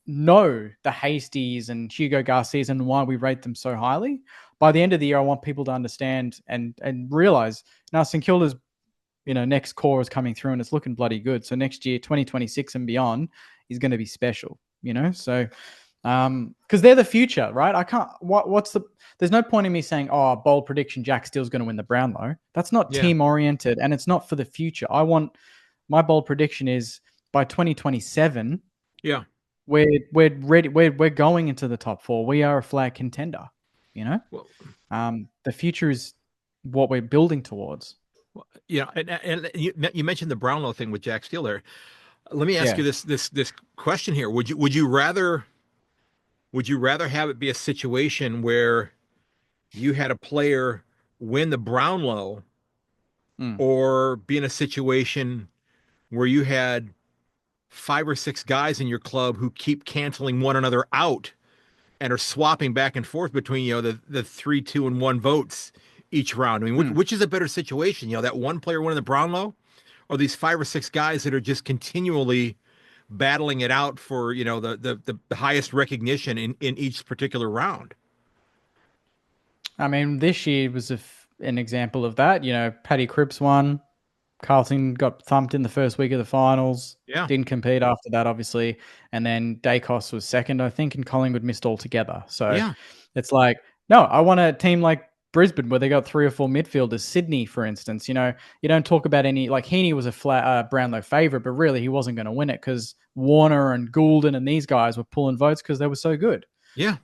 know the Hasties and Hugo Garcias and why we rate them so highly. By the end of the year, I want people to understand and realize now St Kilda's, next core is coming through and it's looking bloody good. So next year, 2026 and beyond is going to be special, so because they're the future, right? I can't, there's no point in me saying, oh, bold prediction, Jack Steele's going to win the Brownlow. That's not team oriented, and it's not for the future. My bold prediction is by 2027, we're ready. We're going into the top 4. We are a flag contender. The future is what we're building towards. And you mentioned the Brownlow thing with Jack Steele there. Let me ask you this question here. Would you rather have it be a situation where you had a player win the Brownlow, or be in a situation where you had 5 or 6 guys in your club who keep canceling one another out and are swapping back and forth between, the 3, 2, and 1 votes each round? I mean, which is a better situation? That one player winning the Brownlow, or these 5 or 6 guys that are just continually battling it out for, the highest recognition in each particular round? I mean, this year was an example of that. Paddy Cripps won. Carlton got thumped in the first week of the finals. Yeah. Didn't compete after that, obviously. And then Dacos was second, I think, and Collingwood missed altogether. So it's like, no, I want a team like Brisbane where they got 3 or 4 midfielders. Sydney, for instance, you don't talk about any, like Heaney was a Brownlow favourite, but really he wasn't going to win it because Warner and Goulden and these guys were pulling votes because they were so good. Yeah.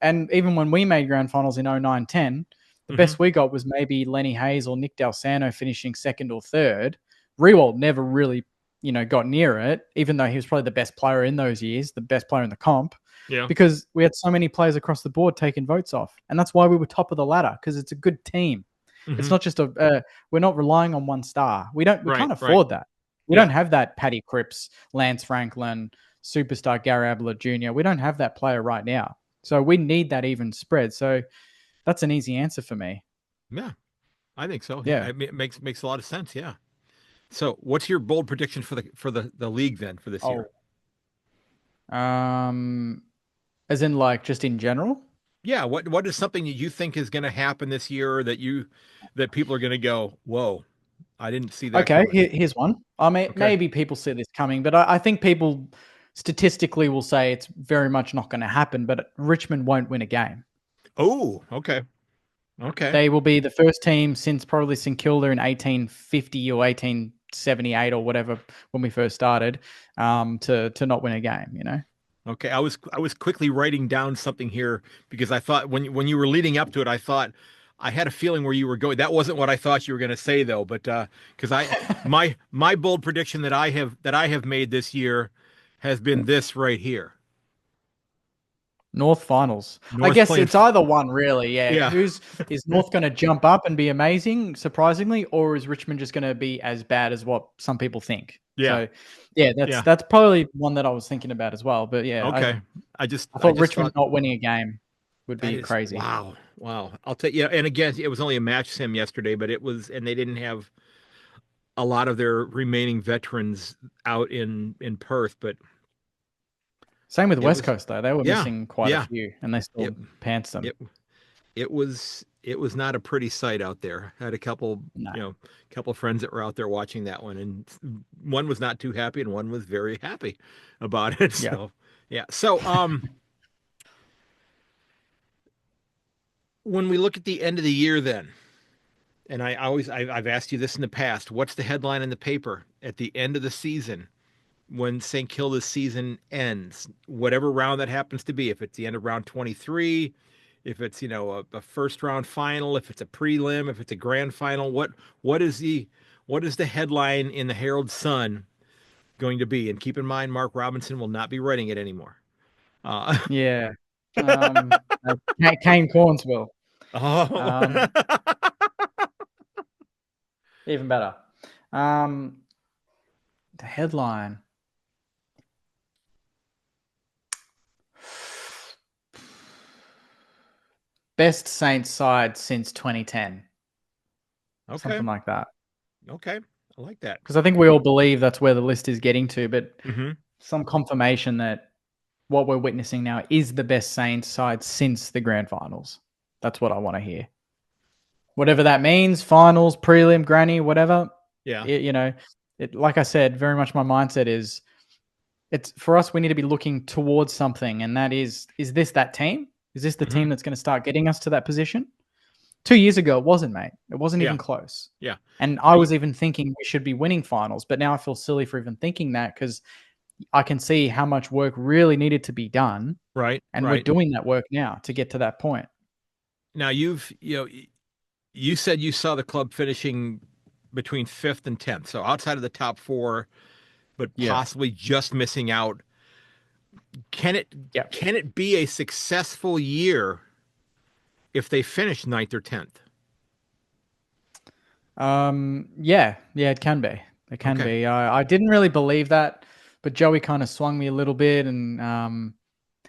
And even when we made grand finals in 09-10, the best we got was maybe Lenny Hayes or Nick Dalsano finishing 2nd or 3rd. Riewoldt never really, got near it, even though he was probably the best player in those years, the best player in the comp. Yeah. because we had so many players across the board taking votes off. And that's why we were top of the ladder, because it's a good team. It's Hmm. not just we're not relying on one star. We Right. can't Right. afford that. We Yeah. don't have that Paddy Cripps, Lance Franklin, superstar Gary Ablett Jr. We don't have that player right now. So we need that even spread. So that's an easy answer for me. Yeah. I think so. Yeah. Yeah. It makes a lot of sense. Yeah. So, what's your bold prediction for the league then for this year? Oh, as in like just in general. Yeah. What is something that you think is going to happen this year that people are going to go, whoa, I didn't see that Okay, coming. here's one. I mean, Okay. maybe people see this coming, but I think people statistically will say it's very much not going to happen. But Richmond won't win a game. Oh. Okay. Okay. They will be the first team since probably St Kilda in 1850 or 1878 or whatever when we first started to not win a game. You know. Okay, I was quickly writing down something here because I thought when you were leading up to it, I thought I had a feeling where you were going. That wasn't what I thought you were going to say though, but because my bold prediction that I have made this year has been this right here. North finals. I North guess playing. it's either one, really. Yeah. Yeah, Is North going to jump up and be amazing, surprisingly, or is Richmond just going to be as bad as what some people think? yeah, So, yeah, that's yeah. that's probably one that I was thinking about as well. But yeah, Okay, I just I I thought just Richmond thought not winning a game would that be is crazy. wow, wow. I'll take yeah. And again, it was only a match sim yesterday, but it was, and they didn't have a lot of their remaining veterans out in Perth, but Same with it West was Coast though; they were yeah, missing quite a yeah. few, and they It still pants them. it it was not a pretty sight out there. I had a couple, No, couple friends that were out there watching that one, and one was not too happy, and one was very happy about it. yeah. So yeah. So when we look at the end of the year, then, and I've asked you this in the past, what's the headline in the paper at the end of the season? When St. Kilda's season ends, whatever round that happens to be, if it's the end of round 23, if it's a first round final, if it's a prelim, if it's a grand final, what is the headline in the Herald Sun going to be? And keep in mind, Mark Robinson will not be writing it anymore. Uh, Yeah. Um, Kane Cornswell. oh, Um, even better. Um, the headline. Best Saints side since 2010, okay, something like that. okay, I like that. Because I think we all believe that's where the list is getting to, but Hmm. some confirmation that what we're witnessing now is the best Saints side since the grand finals. That's what I want to hear. Whatever that means, finals, prelim, granny, whatever. Yeah. Like I said, very much my mindset is it's for us. We need to be looking towards something, and that is this that team? Is this the Hmm. team that's going to start getting us to that position? 2 years ago, it wasn't, mate. It wasn't Yeah. even close. Yeah. And I was even thinking we should be winning finals, but now I feel silly for even thinking that because I can see how much work really needed to be done, Right. and we're Right. doing that work now to get to that point. Now you said you saw the club finishing between fifth and 10th, so outside of the top four, but Yeah. possibly just missing out. Can it Yeah. can it be a successful year if they finish ninth or 10th? Yeah, it can be. It can Okay. be. I didn't really believe that, but Joey kind of swung me a little bit, and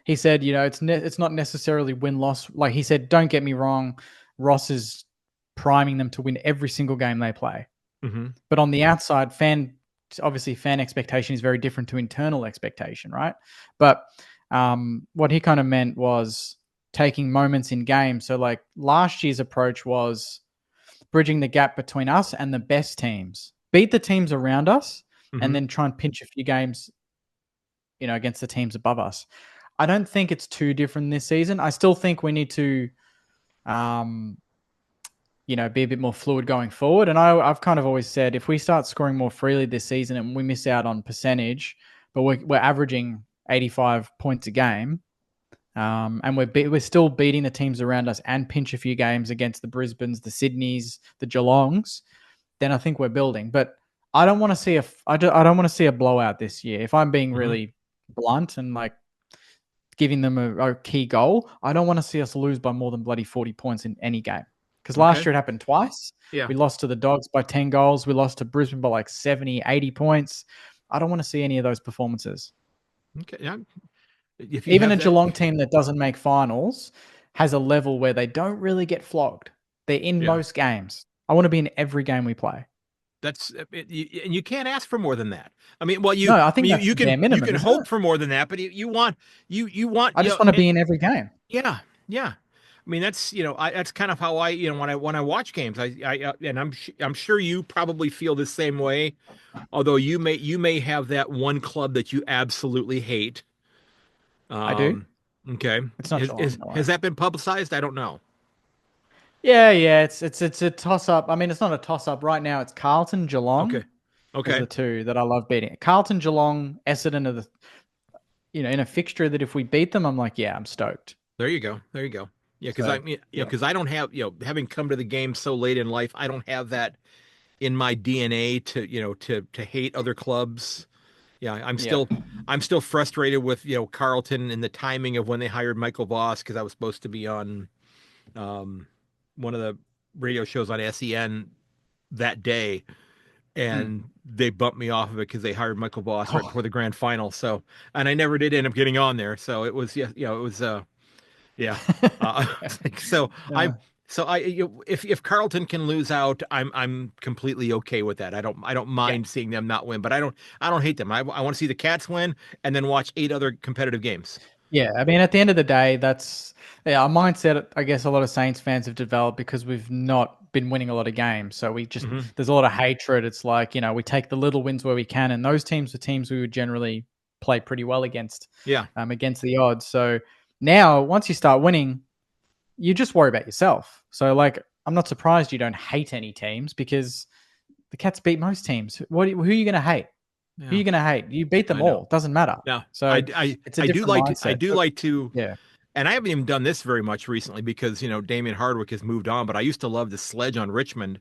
he said, it's not necessarily win loss. Like he said, don't get me wrong, Ross is priming them to win every single game they play. Hmm. But on the outside, obviously fan expectation is very different to internal expectation, right? But what he kind of meant was taking moments in games. So like last year's approach was bridging the gap between us and the best teams, beat the teams around us, and Hmm. then try and pinch a few games, against the teams above us. I don't think it's too different this season. I still think we need to, um, be a bit more fluid going forward. And I've kind of always said if we start scoring more freely this season and we miss out on percentage, but we're averaging 85 points a game, and we're still beating the teams around us and pinch a few games against the Brisbanes, the Sydneys, the Geelongs, then I think we're building. But I don't want to see I don't want to see a blowout this year. If I'm being Hmm. really blunt and like giving them a key goal. I don't want to see us lose by more than bloody 40 points in any game. Because last Okay. year it happened twice. Yeah. We lost to the Dogs by 10 goals. We lost to Brisbane by like 70, 80 points. I don't want to see any of those performances. Okay. Yeah. If you Even have a that, Geelong team that doesn't make finals has a level where they don't really get flogged. They're in yeah, most games. I want to be in every game we play. and you can't ask for more than that. I mean, well, No, I I think mean, that's the bare you minimum, can isn't it? hope for more than that, but you want I just want to be in every game. yeah, yeah. I mean, that's that's kind of how I when I watch games, and I'm sure you probably feel the same way. Although you may have that one club that you absolutely hate. I do. Um, okay, It's not Geelong, no way. has that been publicized? I don't know. Yeah, yeah. It's a toss up. I mean, it's not a toss up right now. It's Carlton, Okay, Geelong are okay, the two that I love beating. Carlton, Geelong, Essendon are the in a fixture that if we beat them, I'm like, yeah, I'm stoked. there you go, there you go. Yeah, because So yeah, because I don't have having come to the game so late in life, I don't have that in my DNA to to hate other clubs. Yeah, yeah. I'm still frustrated with Carlton and the timing of when they hired Michael Voss because I was supposed to be on um, one of the radio shows on SEN that day, Hmm. and they bumped me off of it because they hired Michael Voss right Oh, before the grand final. So, and I never did end up getting on there. So it was it was yeah. Uh, so I yeah, so I if Carlton can lose out, I'm completely okay with that. I don't yeah. mind seeing them not win, but I don't hate them. I want to see the Cats win and then watch 8 other competitive games. Yeah, I mean, at the end of the day, that's a mindset. I guess a lot of Saints fans have developed because we've not been winning a lot of games. So we just Hmm. there's a lot of hatred. It's like we take the little wins where we can, and those teams are teams we would generally play pretty well Yeah. against the odds. So now, once you start winning, you just worry about yourself. So like, I'm not surprised you don't hate any teams because the Cats beat most teams. Who are you going to hate? Who are Yeah. you going to hate? You beat I them know. all. Doesn't matter. Yeah. So it's a different I mindset. do But like to yeah. and I haven't even done this very much recently because Damien Hardwick has moved on, but I used to love to sledge on Richmond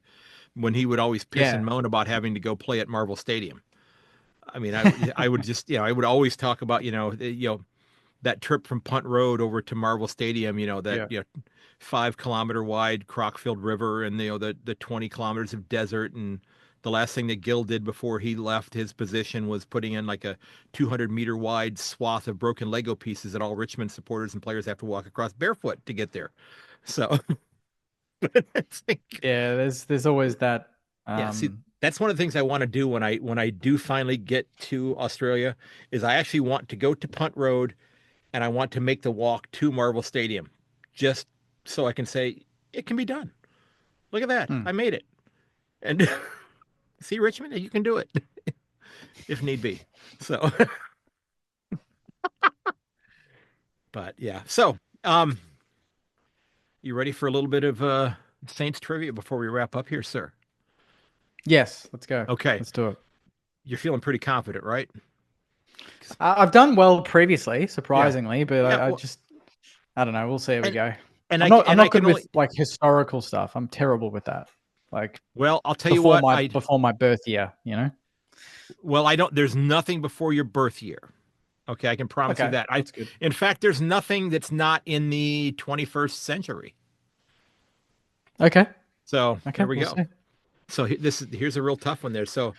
when he would always piss and Yeah. moan about having to go play at Marvel Stadium. I mean, I would just I would always talk about that trip from Punt Road over to Marvel Stadium, that Yeah. 5 kilometer wide Crockfield River and the 20 kilometers of desert. And the last thing that Gill did before he left his position was putting in like a 200-meter wide swath of broken Lego pieces that all Richmond supporters and players have to walk across barefoot to get there. So it's like, Yeah. There's always that. yeah, see, Um, that's one of the things I want to do when I do finally get to Australia is I actually want to go to Punt Road and I want to make the walk to Marvel Stadium just so I can say it can be done. Look at that. hmm. I made it. And see, Richmond, you can do it if need be. So, but yeah. So, you ready for a little bit of Saints trivia before we wrap up here, sir? Yes. Let's go. Okay. Let's do it. You're feeling pretty confident, right? I've done well previously, Yeah. surprisingly, but Yeah. I Well, just I don't know. We'll see how we and go. and I'm I not. I'm and I not can good with only like historical stuff. I'm terrible with that. Like well, I'll tell you before what, my I before my birth year. You know. well, I don't there's nothing before your birth year. Okay, I can promise you Okay, that. that's good. In fact, there's nothing that's not in the 21st century. Okay. So Okay. there we We'll go. see. So here's a real tough one there. So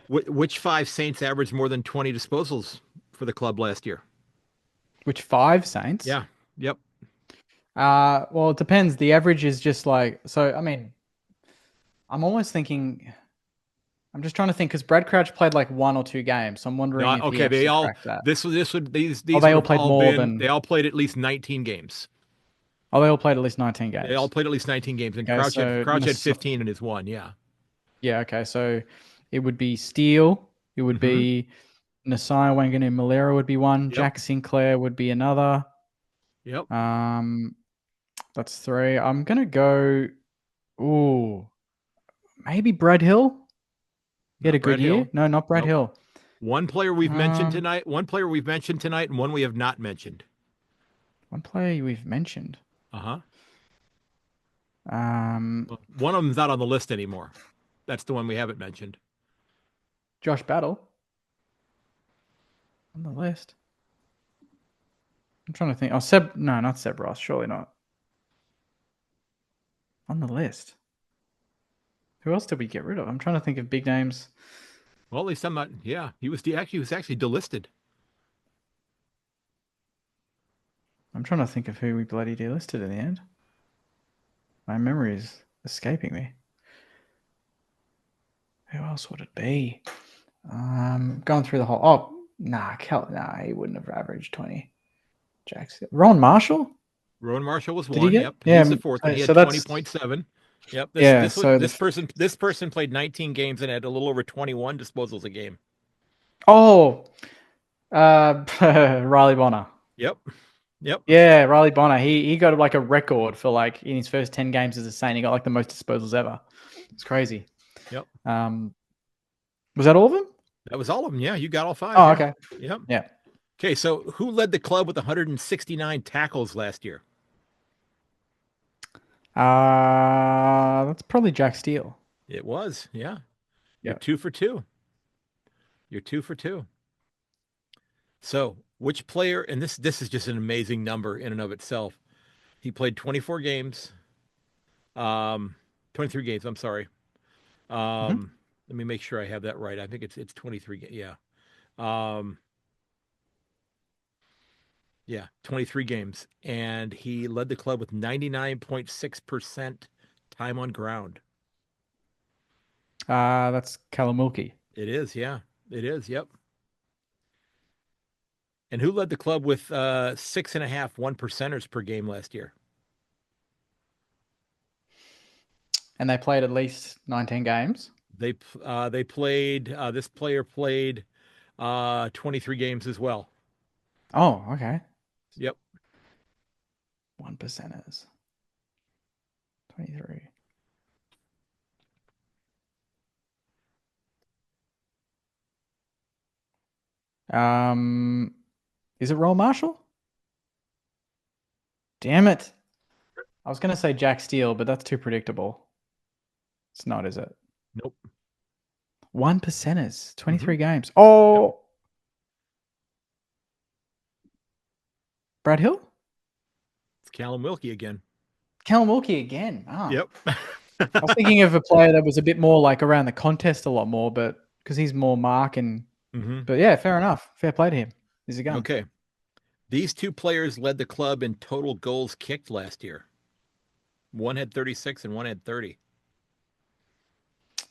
which 5 Saints averaged more than 20 disposals for the club last year? Which five Saints? Yeah. Yep. Well, it depends. The average is just like so. I mean, I'm almost thinking. I'm just trying to think because Brad Crouch played like one or two games, so I'm wondering No. if he Okay. They actually all cracked that. this would Oh, these they would all have played all more been they than. all played at least 19 games. Oh, they all played at least 19 They all games. played at least 19 games, and Okay, so Crouch had 15 in his one. Yeah. yeah, okay, so it would be Steele, it would Mm-hmm. be Nasai Wanganu Malera would be one, Yep. Jack Sinclair would be another. Yep. Um, that's three. I'm gonna go. Ooh, maybe Brad Hill. He had a Not good Brett year. Hill. No, not Brad Nope. Hill. One player we've mentioned Um, tonight. One player we've mentioned tonight, and one we have not mentioned. one player we've mentioned. Uh huh. Um, One of them's not on the list anymore. That's the one we haven't mentioned. Josh Battle on the list. I'm trying to think. Oh, Seb. No, not Seb Ross. Surely not on the list. Who else did we get rid of? I'm trying to think of big names. Well, at least I'm not. Yeah, he was actually delisted. I'm trying to think of who we bloody delisted in the end. My memory is escaping me. Who else would it be? Going through the whole. Oh, nah, nah, he wouldn't have averaged 20. Jackson. Ron Marshall? Rowan Marshall was Did he one. get? Yep, Yeah. he's the fourth one. He So had that's 20.7. Yep. yeah. So This person played 19 games and had a little over 21 disposals a game. oh, Riley Bonner. Yep. Yep. Yeah, Riley Bonner. He got like a record for like in his first 10 games as a Saint. He got like the most disposals ever. It's crazy. Yep. Was that all of them? That was all of them. Yeah, you got all five. Oh, Yeah. okay. Yep. Yeah. Okay, so who led the club with 169 tackles last year? That's probably Jack Steele. It was. Yeah. You're Yeah. 2 for 2. You're 2 for 2. So, which player, and this is just an amazing number in and of itself. He played 24 games. 23 games, I'm sorry. Mm-hmm. Let me make sure I have that right. I think it's 23. Yeah. Um, yeah, 23 games. And he led the club with 99.6% time on ground. That's Callum Wilkie. It is, yeah. It is, yep. And who led the club with 6.5 1%ers per game last year? And they played at least 19 games. They played this player played 23 games as well. Oh, okay. Yep. 1%ers. 23. Is it Roll Marshall? Damn it. I was gonna say Jack Steele, but that's too predictable. It's not, is it? Nope. 1%ers, 23 games. Oh, Yep. Brad Hill? It's Callum Wilkie again. Callum Wilkie again. Ah. Yep. I was thinking of a player that was a bit more like around the contest a lot more, but because he's more mark and but yeah, fair enough. Fair play to him. He's a gun. Okay. These two players led the club in total goals kicked last year. One had 36 and one had 30.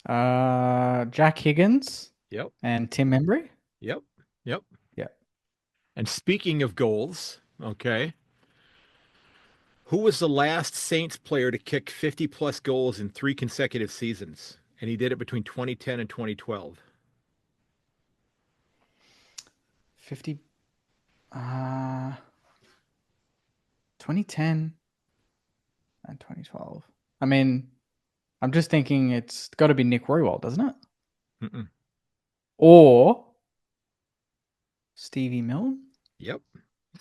Jack Higgins. Yep. And Tim Embry. Yep. Yep. Yeah. And speaking of goals, okay. Who was the last Saints player to kick 50 plus goals in 3 consecutive seasons? And he did it between 2010 and 2012. 50 2010 and 2012. I mean, I'm just thinking it's got to be Nick Roywald, doesn't it? Mm-mm. Or Stevie Milne? Yep.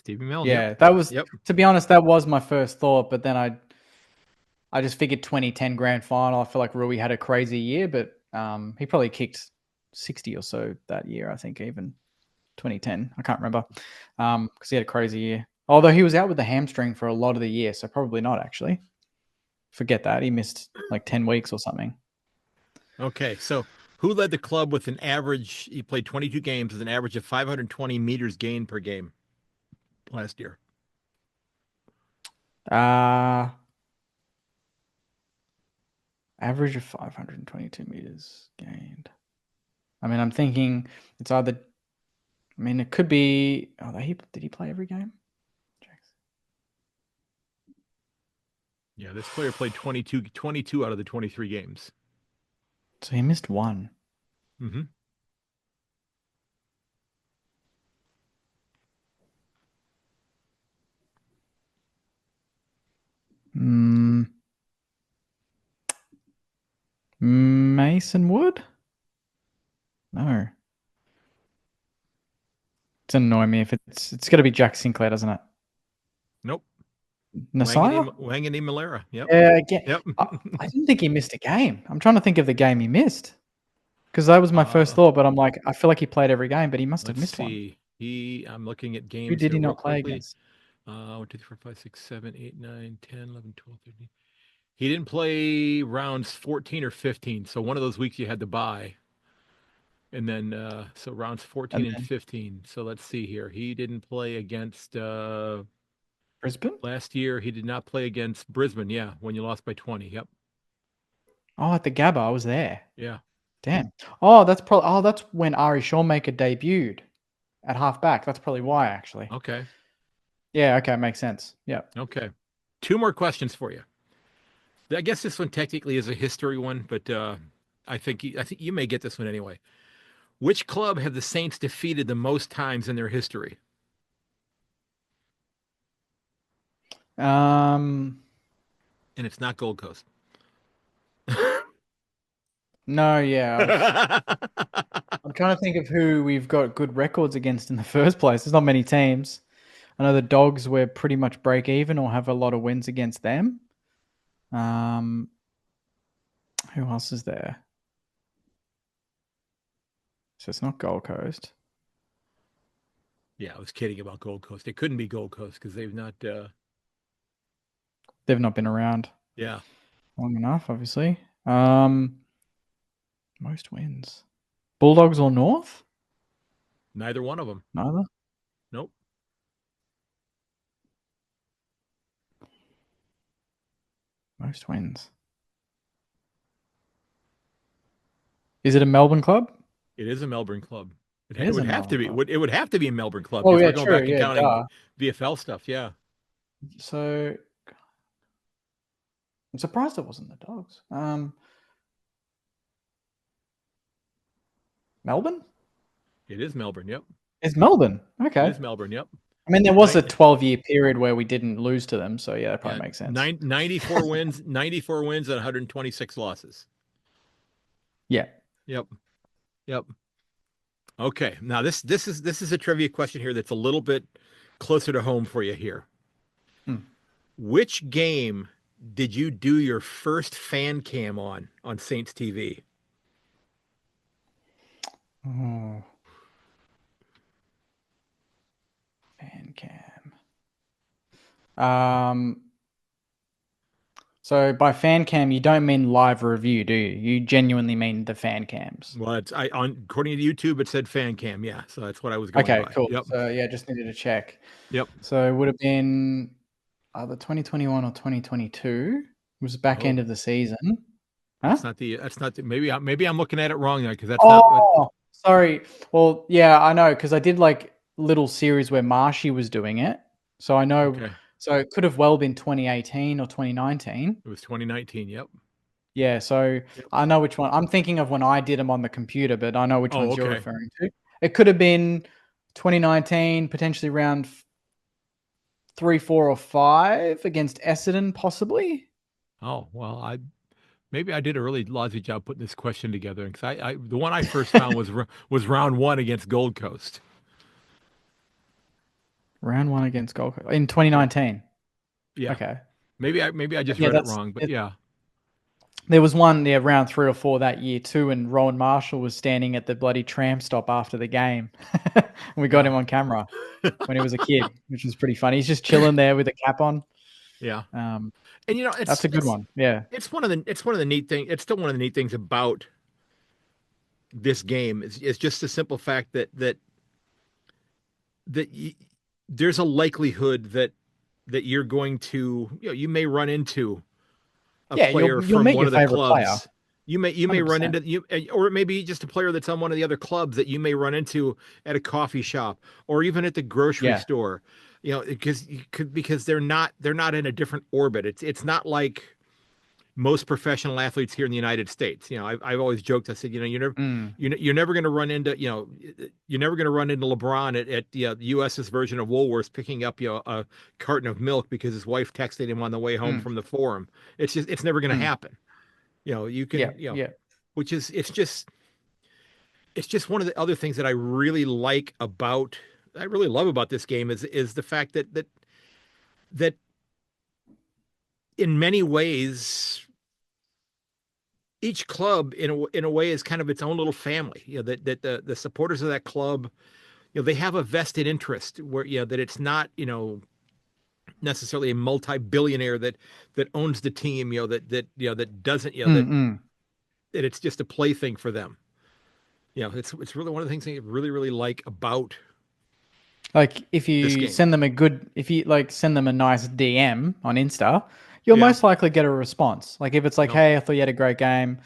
Stevie Milne. Yeah, yep. that was, Yep. to be honest, that was my first thought, but then I just figured 2010 grand final. I feel like Rui had a crazy year, but he probably kicked 60 or so that year, I think, even 2010. I can't remember because he had a crazy year. Although he was out with the hamstring for a lot of the year, so probably not actually. Forget that. He missed like 10 weeks or something. Okay, so who led the club with an average? He played 22 games with an average of 520 meters gained per game last year. Average of 522 meters gained. I mean, I'm thinking it's either. I mean, it could be. Oh, did he play every game? Yeah, this player played 22 out of the 23 games. So he missed one. Mm-hmm. Mason Wood? No. It's annoying me if it's got to be Jack Sinclair, doesn't it? Nope. Nasaya? Wangani Malera. Yep. Yeah, again. Yep. I didn't think he missed a game. I'm trying to think of the game he missed. Because that was my first thought, but I'm like, I feel like he played every game, but he must have missed one. I'm looking at games. Who did he here real not play quickly. against? 1, 2, 3, 4, 5, 6, 7, 8, 9, 10, 11, 12, 13. He didn't play rounds 14 or 15. So one of those weeks you had to buy. And then, so rounds 14 And and then 15. So let's see here. He didn't play against, Brisbane. last year. He did not play against Brisbane. Yeah. When you lost by 20. Yep. Oh, at the Gabba, I was there. Yeah. Damn. Oh, that's probably. Oh, that's when Ari Shawmaker debuted at halfback. That's probably why, actually. Okay. Yeah. Okay, makes sense. Yeah. Okay. Two more questions for you. I guess this one technically is a history one, but I think you may get this one anyway. Which club have the Saints defeated the most times in their history? Um. And it's not Gold Coast. No. Yeah. I'm trying to think of who we've got good records against in the first place. There's not many teams. I know the Dogs were pretty much break even or have a lot of wins against them. Um. Who else is there? So it's not Gold Coast. Yeah, I was kidding about Gold Coast. It couldn't be Gold Coast because they've not. They've not been around Yeah, long enough, obviously. Most wins. Bulldogs or North? neither one of them. Neither. Nope. Most wins. Is it a Melbourne club? It is a Melbourne club. It It is a would have to Melbourne be. club. It would have to be a Melbourne club Oh because yeah, we're going true. back and Yeah, counting duh. VFL stuff. Yeah. So I'm surprised it wasn't the Dogs. Melbourne? It is Melbourne. Yep. It's Melbourne. It Okay. is Melbourne. Yep. I mean, there was a Nine, 12-year period where we didn't lose to them, so yeah, that yeah. probably makes sense. 94 wins. 94 wins and 126 losses. Yeah. Yep. Yep. Okay. Now this is a trivia question here that's a little bit closer to home for you here. Hmm. Which game did you do your first fan cam on Saints TV? Oh, fan cam. So by fan cam, you don't mean live review, do you? You genuinely mean the fan cams. Well, it's I on according to YouTube it said fan cam, yeah. So that's what I was going Okay, by. cool. Yep. So yeah, just needed to check. Yep. So it would have been either 2021 or 2022. It was the back Oh, end of the season. Huh? that's not the maybe I'm looking at it wrong there because that's not what. Oh, sorry. Well, yeah, I know because I did like little series where Marshy was doing it. So I know. Okay. So it could have well been 2018 or 2019. It was 2019. Yep. Yeah, so Yep. I know which one. I'm thinking of when I did them on the computer, but I know which Oh, ones you're okay. referring to. It could have been 2019, potentially round 3, 4, or 5 against Essendon, possibly. Oh, well, maybe I did a really lousy job putting this question together because I the one I first found was round one against Gold Coast. Round 1 against Gold Coast in Yep. 2019. Yeah. Okay. Maybe I just Yeah, read it wrong, but yeah. there was one, yeah, round 3 or 4 that year too, and Rowan Marshall was standing at the bloody tram stop after the game. And we got Yeah. him on camera when he was a kid, which was pretty funny. He's just chilling there with a cap on. Yeah. Um, And that's a good one. Yeah. it's one of the neat thing. It's still one of the neat things about this game is just the simple fact that there's a likelihood that you're going to you may run into a Yeah, player you'll from meet one your of the favorite player, clubs. You may run 100%. into or it may be just a player that's on one of the other clubs that you may run into at a coffee shop or even at the grocery Yeah. store. Because they're not in a different orbit. It's not like most professional athletes here in the United States. I've always joked. I said, Mm, you're never going to run into, you're never going to run into LeBron at the U.S.'s version of Woolworths picking up, a carton of milk because his wife texted him on the way home mm, from the forum. It's never going to mm. happen. You Yeah, can, yeah. which is, it's just one of the other things that I really love about this game is the fact that in many ways each club in a way is kind of its own little family. That the supporters of that club, they have a vested interest where that it's not necessarily a multi-billionaire that owns the team, that doesn't, Mm-mm. that it's just a plaything for them. It's really one of the things I really, really like about Like if this you game. send them if you like send them a nice DM on Insta, you'll Yeah. most likely get a response. Like if it's like, No. "Hey, I thought you had a great game,"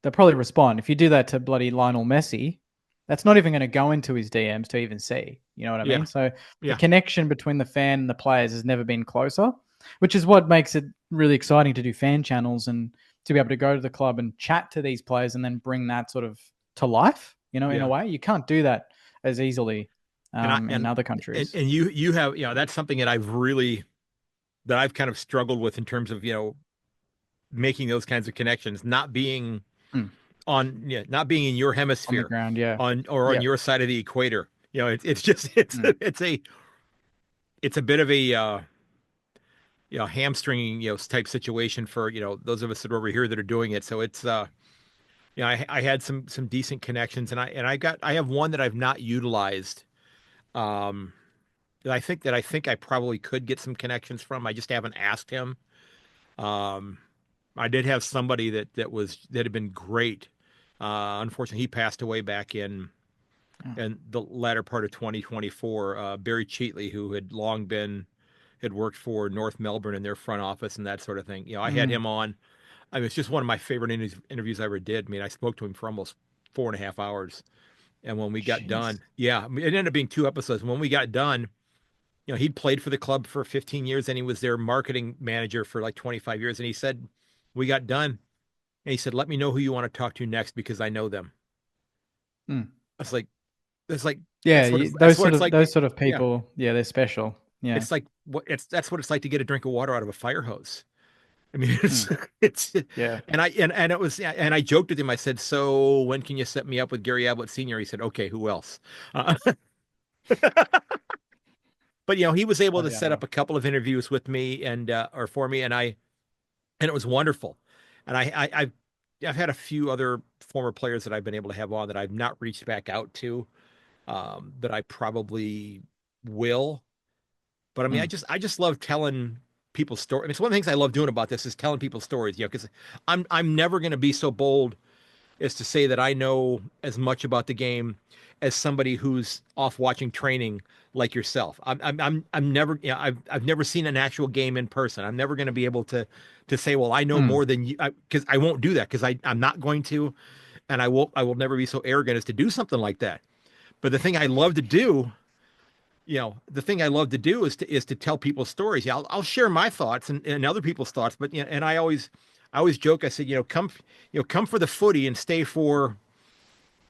they'll probably respond. If you do that to bloody Lionel Messi, that's not even going to go into his DMs to even see. You know what I Yeah. mean? So the Yeah. connection between the fan and the players has never been closer, which is what makes it really exciting to do fan channels and to be able to go to the club and chat to these players and then bring that sort of to life. In a Yeah. way, you can't do that as easily And I in other countries. and you have, that's something that I've kind of struggled with in terms of, making those kinds of connections, not being Mm. not being in your On the hemisphere, ground, yeah. on Yeah. your side of the equator. It's just Mm. it's a bit of a hamstringing type situation for those of us that are over here that are doing it. So it's I had some decent connections, and I have one that I've not utilized. Um, that I think I probably could get some connections from. I just haven't asked him. Um, I did have somebody that had been great. Unfortunately, he passed away back Oh. in the latter part of 2024. Barry Cheatley, who had worked for North Melbourne in their front office and that sort of thing. I had Mm. him on. I mean, it's just one of my favorite interviews I ever did. I mean, I spoke to him for almost 4.5 hours. And when we got Jeez. done, yeah, I mean, it ended up being 2 episodes. When we got done, he'd played for the club for 15 years and he was their marketing manager for like 25 years. And he said, we got done. And he said, let me know who you want to talk to next because I know them. Mm. I was like, it's like, Yeah, that's what it's like. those sort of Yeah. people, yeah, they're special. Yeah. It's like that's what it's like to get a drink of water out of a fire hose. I mean, it's, Mm. it's, Yeah. and it was, and I joked with him. I said, so when can you set me up with Gary Ablett Sr.? He said, okay, who else? Uh, but he was able to Bloody set up hell. a couple of interviews with me or for me. And it was wonderful. And I've had a few other former players that I've been able to have on that I've not reached back out to, that I probably will. But I mean, Mm. I just love telling people's stories. I mean, it's one of the things I love doing about this is telling people's stories, because I'm never going to be so bold as to say that I know as much about the game as somebody who's off watching training like yourself. I'm never, I've never seen an actual game in person. I'm never going to be able to say, well, I know Mm. more than you, because I won't do that because I'm not going to, and I will never be so arrogant as to do something like that. But the thing I love to do, the thing I love to do is to tell people stories. Yeah, I'll share my thoughts and other people's thoughts, but and I always joke. I said, come for the footy and stay for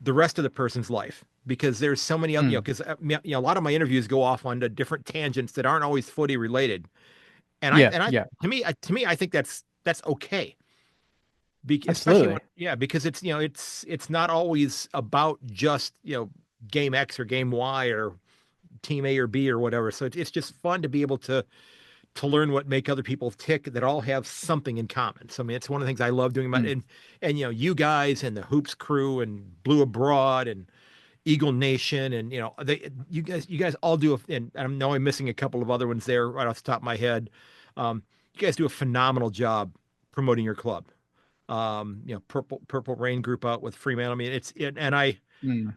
the rest of the person's life, because there's so many other, Mm. because a lot of my interviews go off onto different tangents that aren't always footy related, Yeah. and I Yeah. to me I think that's okay. Especially when, Absolutely. yeah, because it's not always about just game X or game Y or team A or B or whatever. So it's just fun to be able to learn what make other people tick that all have something in common. So I mean, it's one of the things I love doing about Mm. and you guys and the Hoops crew and Blue Abroad and Eagle Nation and you guys all do and I know I'm missing a couple of other ones there right off the top of my head. You guys do a phenomenal job promoting your club. Purple Rain group out with Fremantle. I mean, Mm.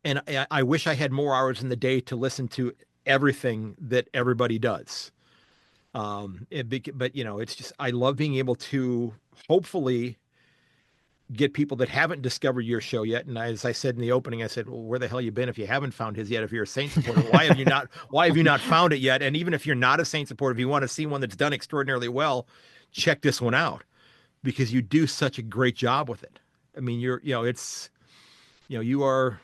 and I wish I had more hours in the day to listen to everything that everybody does. But it's just I love being able to hopefully get people that haven't discovered your show yet. And as I said in the opening, I said, "Well, where the hell you been if you haven't found his yet? If you're a Saint supporter, why have you not? Why have you not found it yet? And even if you're not a Saint supporter, if you want to see one that's done extraordinarily well, check this one out because you do such a great job with it. I mean, it's you are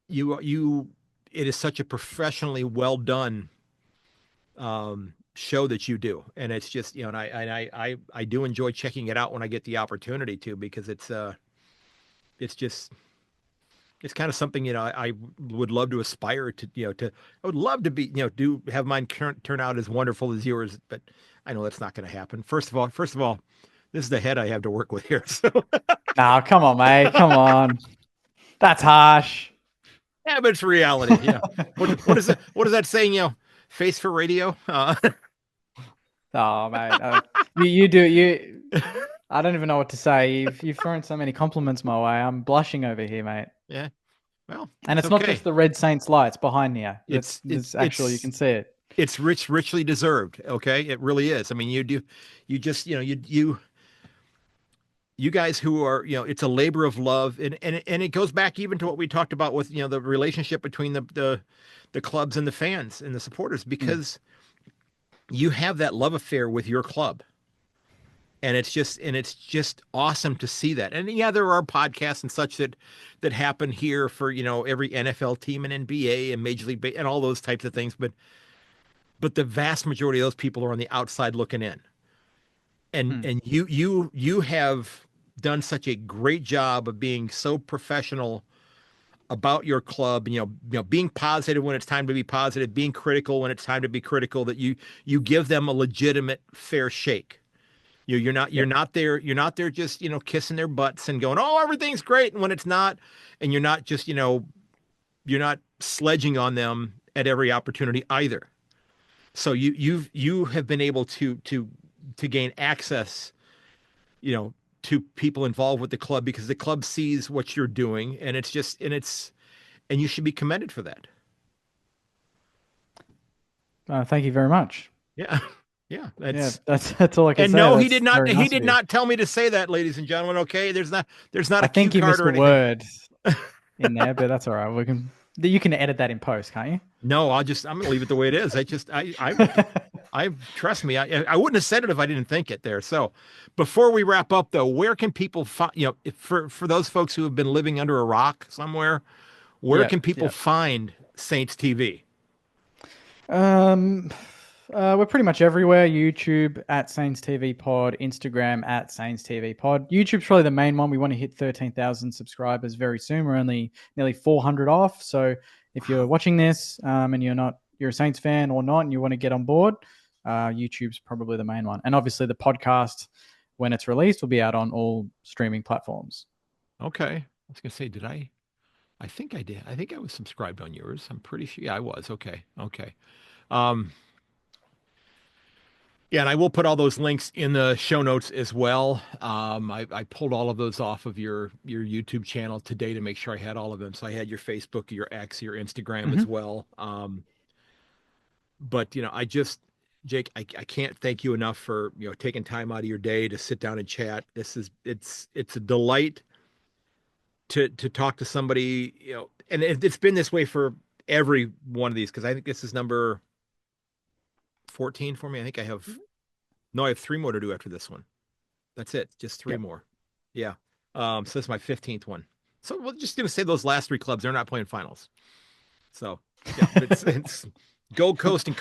you it is such a professionally well done show that you do, and it's just and I do enjoy checking it out when I get the opportunity to, because it's just it's kind of something I would love to aspire to to I would love to be do have mine turn out as wonderful as yours, but I know that's not going to happen. First of all, this is the head I have to work with here, so Nah, come on, mate. Come on. That's harsh. yeah, but it's reality. What is that saying? face for radio. Oh, mate, you do you. I don't even know what to say. You've thrown so many compliments my way. I'm blushing over here, mate. Yeah. Well, And it's it's not okay. just the Red Saints lights behind here. It's That's actually you can see it. it's richly deserved. Okay, it really is. I mean, you just you guys who are it's a labor of love, and it goes back even to what we talked about with the relationship between the clubs and the fans and the supporters, Mm, because you have that love affair with your club. And it's just awesome to see that. And yeah, there are podcasts and such that happen here for every NFL team and NBA and Major League and all those types of things, but the vast majority of those people are on the outside looking in. And mm. and you have done such a great job of being so professional about your club, and being positive when it's time to be positive, being critical when it's time to be critical, that you give them a legitimate fair shake. You're not Yep. you're not there just kissing their butts and going, oh, everything's great, and when it's not. And you're not just you're not sledging on them at every opportunity either. So you have been able to gain access, to people involved with the club, because the club sees what you're doing, and and you should be commended for that. Thank you very much. Yeah. Yeah, Yeah, that's that's all I can and say. no, That's very he nice of did you. not tell me to say that, ladies and gentlemen. Okay, there's not a I cue think you card missed or a anything. word in there, but that's all right. We can you can edit that in post, can't No, I'm gonna leave it the way it is. you? I trust me. I wouldn't have said it if I didn't think it there. So, before we wrap up, though, where can people find, for those folks who have been living under a rock somewhere, where Yeah, can people yeah. find Saints TV? Um, we're pretty much everywhere. YouTube at Saints TV Pod, Instagram at Saints TV Pod. YouTube's probably the main one. We want to hit 13,000 subscribers very soon. We're only nearly 400 off. So if you're Wow. watching this and you're a Saints fan or not, and you want to get on board, YouTube's probably the main one. And obviously the podcast, when it's released, will be out on all streaming platforms. Okay. I was gonna say, did I? I think I did. I think I was subscribed on yours. I'm pretty sure. Yeah, I was. Okay. Okay. Um, Yeah, and I will put all those links in the show notes as well. I pulled all of those off of your YouTube channel today to make sure I had all of them. So I had your Facebook, your X, your Instagram as Mm-hmm. well. But Jake, I can't thank you enough for taking time out of your day to sit down and chat. It's a delight to talk to somebody, and it's been this way for every one of these, because I think this is number 14 for me. I think I have no, I have three more to do after this one. That's it. Just three Yep. more. Yeah. So this is my 15th one. So we're just gonna say those last three clubs, they're not playing finals. So yeah, it's Gold Coast, So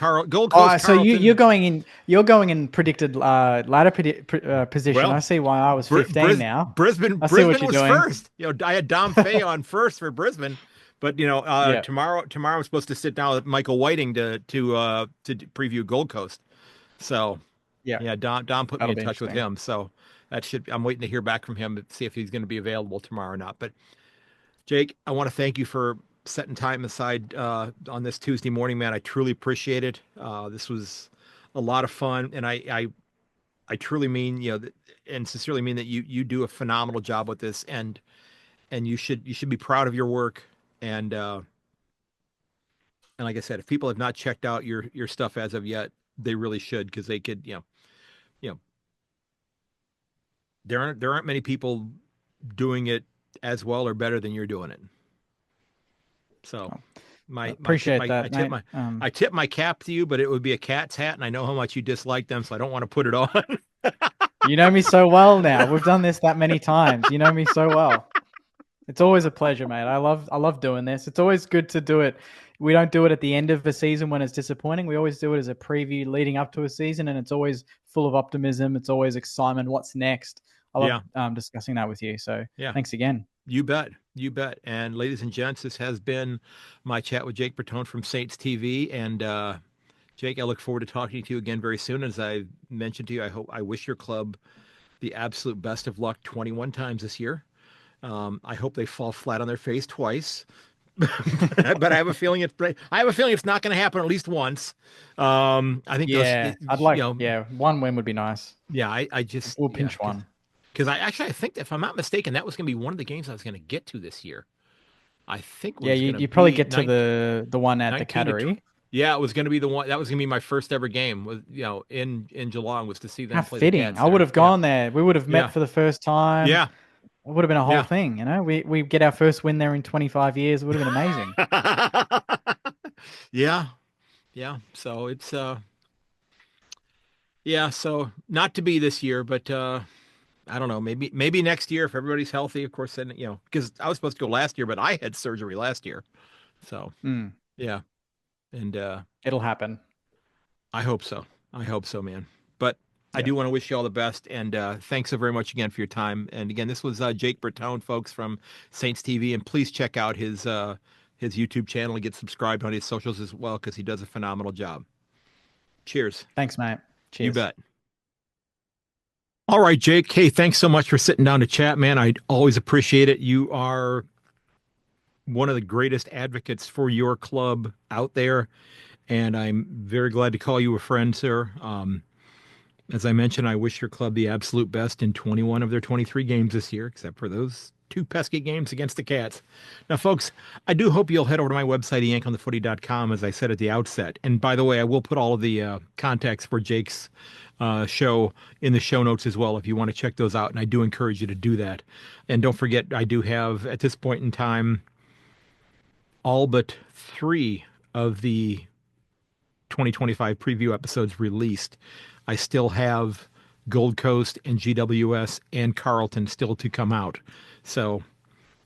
you're Carlton. going in predicted ladder position. I Well, see why I was 15 now. I see what Brisbane you're was doing. first. I had Dom Fay on first for Brisbane, but Yeah, tomorrow I'm supposed to sit down with Michael Whiting to preview Gold Coast. So yeah, yeah, Dom put me that'll in be touch with interesting. him. So I'm waiting to hear back from him to see if he's going to be available tomorrow or not. But Jake, I want to thank you for setting time aside on this Tuesday morning, man. I truly appreciate it. This was a lot of fun, and I truly mean, and sincerely mean that you do a phenomenal job with this, and you should be proud of your work. And like I said, if people have not checked out your stuff as of yet, they really should, because they could, you know, there aren't many people doing it as well or better than you're doing it. So Well, my my tip appreciate my that, mate. I tip my cap to you, but it would be a cat's hat, and I know how much you dislike them, so I don't want to put it on. You know me so well now. We've done this that many times. You know me so well. It's always a pleasure, mate. I love doing this. It's always good to do it. We don't do it at the end of a season when it's disappointing. We always do it as a preview leading up to a season, and it's always full of optimism. It's always excitement. What's next? I love Yeah, discussing that with you. So yeah. thanks again. You bet. You bet. And ladies and gents, this has been my chat with Jake Bertone from Saints TV. And Jake, I look forward to talking to you again very soon. As I mentioned to you, I wish your club the absolute best of luck 21 times this year. I hope they fall flat on their face twice, but I have a feeling it's not going to happen at least once. I think Yeah, I'd like, know, yeah, one win would be nice. yeah, I just, We'll yeah, pinch one. because I think if I'm not mistaken, that was going to be one of the games I was going to get to this year. I think Yeah, was going to you probably be get to the one at the 19 to Cattery. yeah, it was going to be the one that was going to be my first ever game was, in Geelong was to see How them play the fitting. Cats I would there. have Yeah. gone there. We would have met Yeah. for the first time. Yeah. It would have been a whole Yeah. thing, you know. We get our first win there in 25 years. It would have been amazing. Yeah. Yeah. So it's yeah, so not to be this year, but I don't know, maybe next year if everybody's healthy, of course, then because I was supposed to go last year, but I had surgery last year. So Mm, yeah. And it'll happen. I hope so. I hope so, man. But I Yeah. do want to wish you all the best, and thanks so very much again for your time. And again, this was Jake Bertone, folks, from Saints TV, and please check out his YouTube channel and get subscribed on his socials as well because he does a phenomenal job. Cheers. Thanks, mate. You Cheers. bet. All right, Jake. Hey, thanks so much for sitting down to chat, man. I always appreciate it. You are one of the greatest advocates for your club out there, and I'm very glad to call you a friend, sir. As I mentioned, I wish your club the absolute best in 21 of their 23 games this year, except for those two pesky games against the Cats. Now, folks, I do hope you'll head over to my website, ayankonthefooty.com, as I said at the outset. And by the way, I will put all of the contacts for Jake's show in the show notes as well if you want to check those out. And I do encourage you to do that. And don't forget, I do have, at this point in time, all but 3 of the 2025 preview episodes released. I still have Gold Coast and GWS and Carlton still to come out. So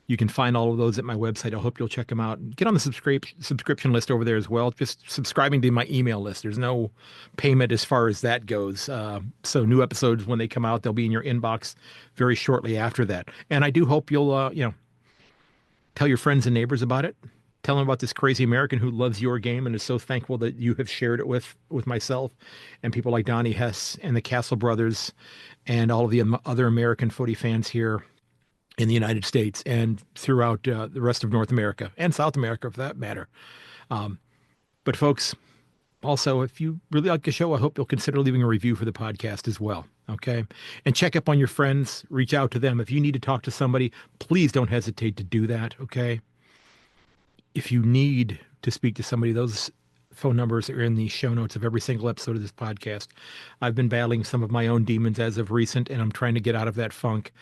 you can find all of those at my website. I hope you'll check them out. Get on the subscription list over there as well. Just subscribing to my email list. There's no payment as far as that goes. So new episodes, when they come out, they'll be in your inbox very shortly after that. And I do hope you'll, tell your friends and neighbors about it. Tell them about this crazy American who loves your game and is so thankful that you have shared it with myself and people like Donnie Hess and the Castle brothers and all of the other American footy fans here in the United States and throughout the rest of North America and South America, for that matter. But folks, also, if you really like the show, I hope you'll consider leaving a review for the podcast as well. Okay. And check up on your friends, reach out to them. If you need to talk to somebody, please don't hesitate to do that. Okay. If you need to speak to somebody, those phone numbers are in the show notes of every single episode of this podcast. I've been battling some of my own demons as of recent, and I'm trying to get out of that funk.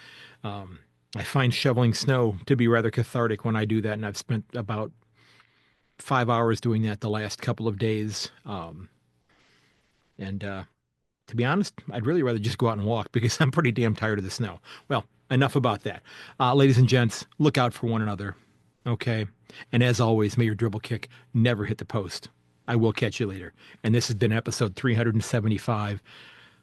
I find shoveling snow to be rather cathartic when I do that, and I've spent about 5 hours doing that the last couple of days. And to be honest, I'd really rather just go out and walk because I'm pretty damn tired of the snow. Well, enough about that. Ladies and gents, look out for one another. Okay. And as always, may your dribble kick never hit the post. I will catch you later. And this has been episode 375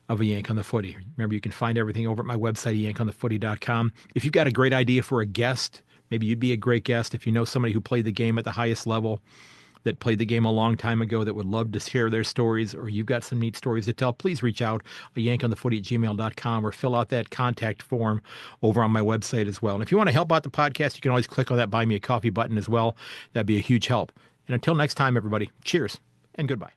of A Yank on the Footy. Remember, you can find everything over at my website, ayankonthefooty.com. If you've got a great idea for a guest, maybe you'd be a great guest. If you know somebody who played the game at the highest level, that played the game a long time ago that would love to share their stories, or you've got some neat stories to tell, please reach out at ayankonthefooty@gmail.com or fill out that contact form over on my website as well. And if you want to help out the podcast, you can always click on that Buy Me a Coffee button as well. That'd be a huge help. And until next time, everybody, cheers and goodbye.